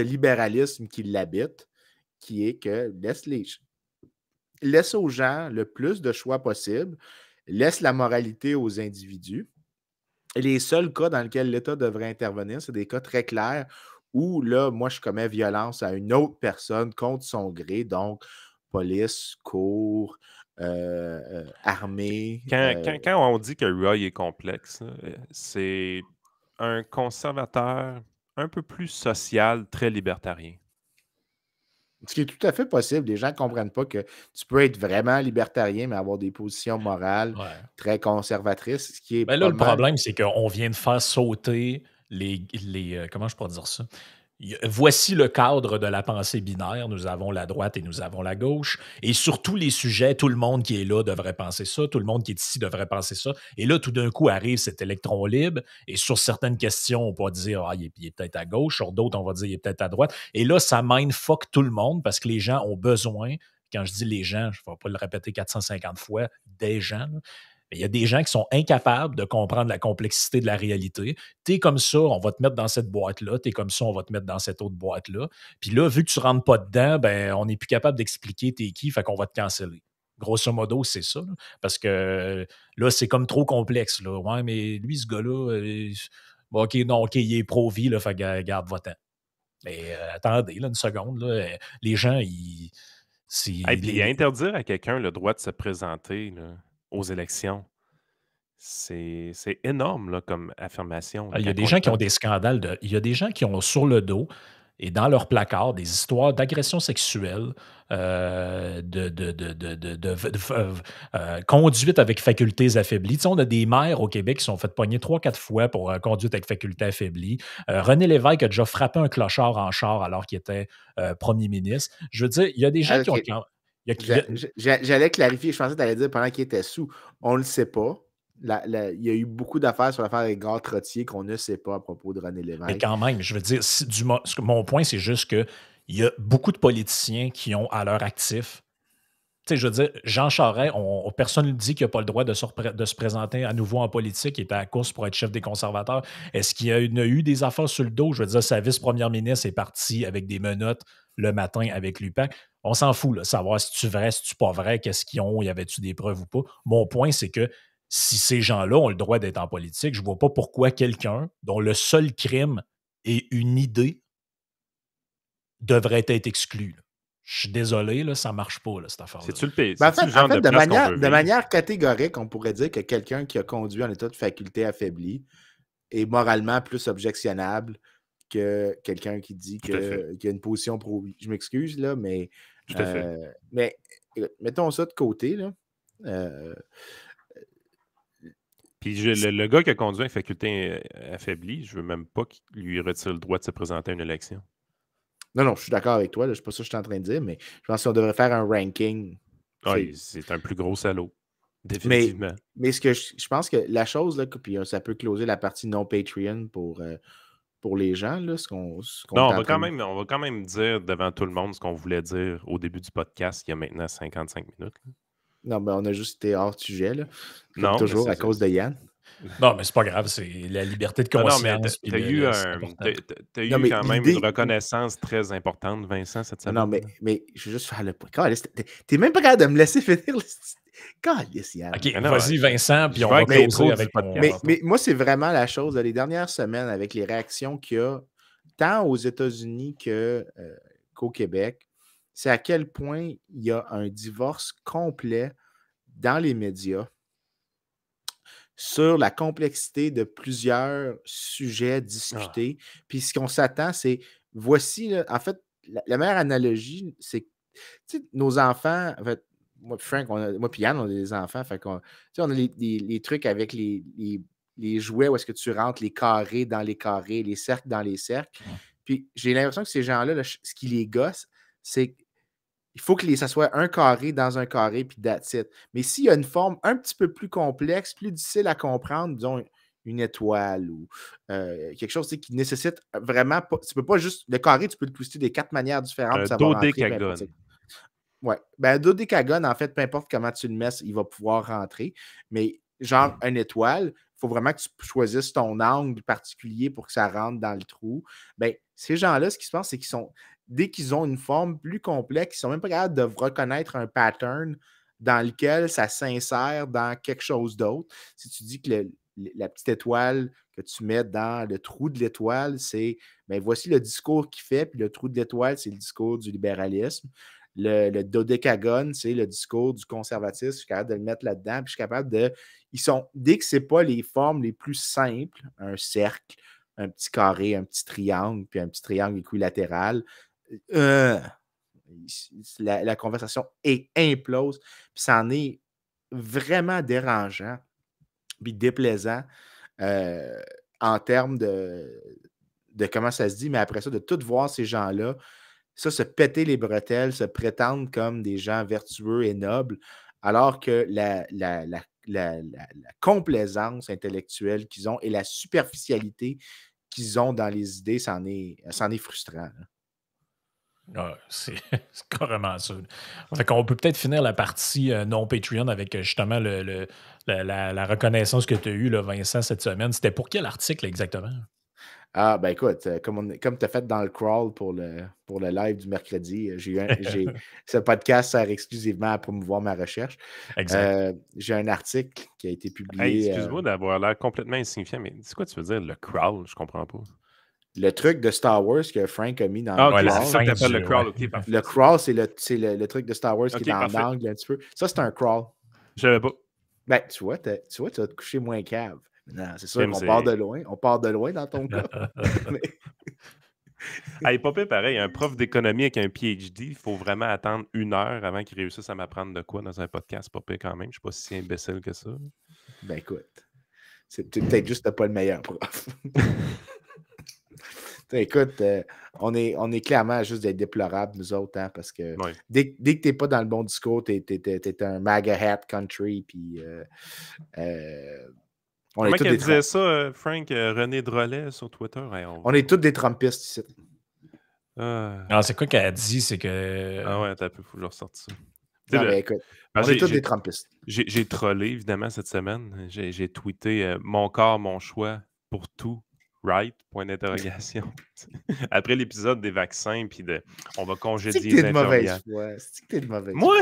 libéralisme qui l'habite, qui est que laisse aux gens le plus de choix possible, laisse la moralité aux individus. Et les seuls cas dans lesquels l'État devrait intervenir, c'est des cas très clairs où, là, moi, je commets violence à une autre personne contre son gré, donc police, cour, armée. Quand on dit que Roy est complexe, c'est un conservateur un peu plus social, très libertarien. Ce qui est tout à fait possible. Les gens ne comprennent pas que tu peux être vraiment libertarien, mais avoir des positions morales très conservatrices. Ce qui est le problème, c'est qu'on vient de faire sauter les comment je pourrais dire ça? Voici le cadre de la pensée binaire. Nous avons la droite et nous avons la gauche. Et sur tous les sujets, tout le monde qui est là devrait penser ça. Tout le monde qui est ici devrait penser ça. Et là, tout d'un coup, arrive cet électron libre. Et sur certaines questions, on va dire il est peut-être à gauche. Sur d'autres, on va dire il est peut-être à droite. Et là, ça mindfuck tout le monde parce que les gens ont besoin. Quand je dis les gens, je ne vais pas le répéter 450 fois, des gens. Là. Il y a des gens qui sont incapables de comprendre la complexité de la réalité. T'es comme ça, on va te mettre dans cette boîte-là. T'es comme ça, on va te mettre dans cette autre boîte-là. Puis là, vu que tu ne rentres pas dedans, ben, on n'est plus capable d'expliquer t'es qui, fait qu'on va te canceller. Grosso modo, c'est ça. Là. Parce que là, c'est comme trop complexe. Là. Ouais, mais lui, ce gars-là, OK, il est pro-vie, là, fait que garde votre temps. Mais attendez, là, une seconde. Là, les gens, ils. Puis interdire à quelqu'un le droit de se présenter là, aux élections, c'est énorme là, comme affirmation. Il y a des gens qui ont des scandales. Il y a des gens qui ont sur le dos et dans leur placard des histoires d'agression sexuelle, conduite avec facultés affaiblies. Tu sais, on a des maires au Québec qui sont fait pogner 3-4 fois pour conduite avec facultés affaiblies. René Lévesque a déjà frappé un clochard en char alors qu'il était premier ministre. Je veux dire, il y a des gens qui ont... J'allais clarifier, je pensais que tu allais dire pendant qu'il était sous. On ne le sait pas. Il y a eu beaucoup d'affaires sur l'affaire Edgar Trottier qu'on ne sait pas à propos de René Lévesque. Mais quand même, je veux dire, mon point, c'est juste qu'il y a beaucoup de politiciens qui ont à leur actif. Tu sais, je veux dire, Jean Charest, personne ne dit qu'il n'a pas le droit de se présenter à nouveau en politique. Il était à la course pour être chef des conservateurs. Est-ce qu'il y a eu des affaires sur le dos? Je veux dire, sa vice-première ministre est partie avec des menottes le matin avec l'UPAC. On s'en fout, là, savoir si tu vrai, si tu pas vrai, qu'est-ce qu'ils ont, y avait-tu des preuves ou pas. Mon point, c'est que si ces gens-là ont le droit d'être en politique, je ne vois pas pourquoi quelqu'un dont le seul crime est une idée devrait être exclu. Là. Je suis désolé, là, ça ne marche pas, là, cette affaire-là. C'est-tu le pays? En fait, de manière catégorique, on pourrait dire que quelqu'un qui a conduit en état de faculté affaiblie est moralement plus objectionnable que quelqu'un qui dit qu'il y a une position pro-vie. Je m'excuse, là, mais Tout à fait. Mais mettons ça de côté, là. Puis le gars qui a conduit une faculté affaiblie, je veux même pas qu'il lui retire le droit de se présenter à une élection. Non, je suis d'accord avec toi. C'est pas ça que je suis en train de dire, mais je pense qu'on devrait faire un ranking. C'est un plus gros salaud. Définitivement. Mais ce que je pense que la chose, là, puis ça peut closer la partie non Patreon pour les gens, là, non, on va quand même dire devant tout le monde ce qu'on voulait dire au début du podcast, il y a maintenant 55 minutes. Là. Non, mais on a juste été hors sujet, là. Comme non, toujours, à cause de Yann. Non, mais c'est pas grave, c'est la liberté de conscience. Non, mais t'as eu quand même une reconnaissance très importante, Vincent, cette semaine. Non, mais je veux juste faire le point. T'es même pas capable de me laisser finir. Calisse, Yann. OK, vas-y, Vincent, puis on va closer avec mon... Mais moi, c'est vraiment la chose, les dernières semaines, avec les réactions qu'il y a, tant aux États-Unis qu'au Québec, c'est à quel point il y a un divorce complet dans les médias sur la complexité de plusieurs sujets discutés. Puis ce qu'on s'attend, c'est, voici, là, en fait, la meilleure analogie, c'est nos enfants, en fait, moi et Frank, moi et Yann, on a des enfants, fait qu'on, on a les trucs avec les jouets où est-ce que tu rentres les carrés dans les carrés, les cercles dans les cercles. Puis j'ai l'impression que ces gens-là, là, ce qui les gosse, c'est il faut que ça soit un carré dans un carré, puis that's it. Mais s'il y a une forme un petit peu plus complexe, plus difficile à comprendre, disons une étoile ou quelque chose qui nécessite vraiment pas. Tu peux pas juste. Le carré, tu peux le twister de 4 manières différentes. Un dodécagone. Oui. Un dodécagone, en fait, peu importe comment tu le mets, il va pouvoir rentrer. Mais genre, une étoile, il faut vraiment que tu choisisses ton angle particulier pour que ça rentre dans le trou. Bien, ces gens-là, ce qui se passe, c'est qu'ils sont. Dès qu'ils ont une forme plus complexe, ils ne sont même pas capables de reconnaître un pattern dans lequel ça s'insère dans quelque chose d'autre. Si tu dis que la petite étoile que tu mets dans le trou de l'étoile, c'est bien, voici le discours qu'il fait, puis le trou de l'étoile, c'est le discours du libéralisme. Le dodécagone, c'est le discours du conservatisme. Je suis capable de le mettre là-dedans, puis je suis capable de. Dès que ce n'est pas les formes les plus simples, un cercle, un petit carré, un petit triangle, puis un petit triangle équilatéral, la conversation implose, puis ça en est vraiment dérangeant, puis déplaisant en termes de comment ça se dit, mais après ça, de tout voir ces gens-là, ça, se péter les bretelles, se prétendre comme des gens vertueux et nobles, alors que la complaisance intellectuelle qu'ils ont et la superficialité qu'ils ont dans les idées, c'en est frustrant. C'est carrément ça. Fait qu'on peut peut-être finir la partie non Patreon avec justement la reconnaissance que tu as eue, là, Vincent, cette semaine. C'était pour quel article exactement? Ah, ben écoute, comme tu as fait dans le crawl pour le live du mercredi, ce podcast sert exclusivement à promouvoir ma recherche. Exact. J'ai un article qui a été publié. Hey, excuse-moi d'avoir l'air complètement insignifiant, mais dis quoi tu veux dire, le crawl? Je comprends pas. Le truc de Star Wars que Frank a mis dans le crawl. C'est ça que t'appelles le crawl, ok, parfait. Le crawl, c'est le truc de Star Wars qui est dans l'angle un petit peu. Ça, c'est un crawl. Je savais pas. Ben, tu vois, tu vas te coucher moins cave. Non, c'est sûr qu'on part de loin. On part de loin dans ton cas. Hey, pas pire, pareil, un prof d'économie avec un PhD, il faut vraiment attendre 1 heure avant qu'il réussisse à m'apprendre de quoi dans un podcast. Pas pire quand même. Je suis pas si imbécile que ça. Ben écoute, c'est peut-être juste pas le meilleur prof. Écoute, on est clairement juste des déplorables, nous autres, hein, parce que dès que tu n'es pas dans le bon discours, tu es un MAGA hat country, puis comment qu'elle disait ça, Frank, René Drolet sur Twitter? Hey, on est tous des Trumpistes ici. Non, c'est quoi qu'elle a dit? C'est que... Ah ouais, t'as un peu, faut que je ressorte ça. Non, mais écoute, on est tous des Trumpistes. J'ai trollé, évidemment, cette semaine. J'ai tweeté « Mon corps, mon choix, pour tout. Right? » Point d'interrogation. Après l'épisode des vaccins, puis on va congédier les infirmières. C'est que t'es de mauvaise foi. Moi?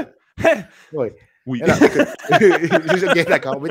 Oui. Oui. Je suis bien d'accord.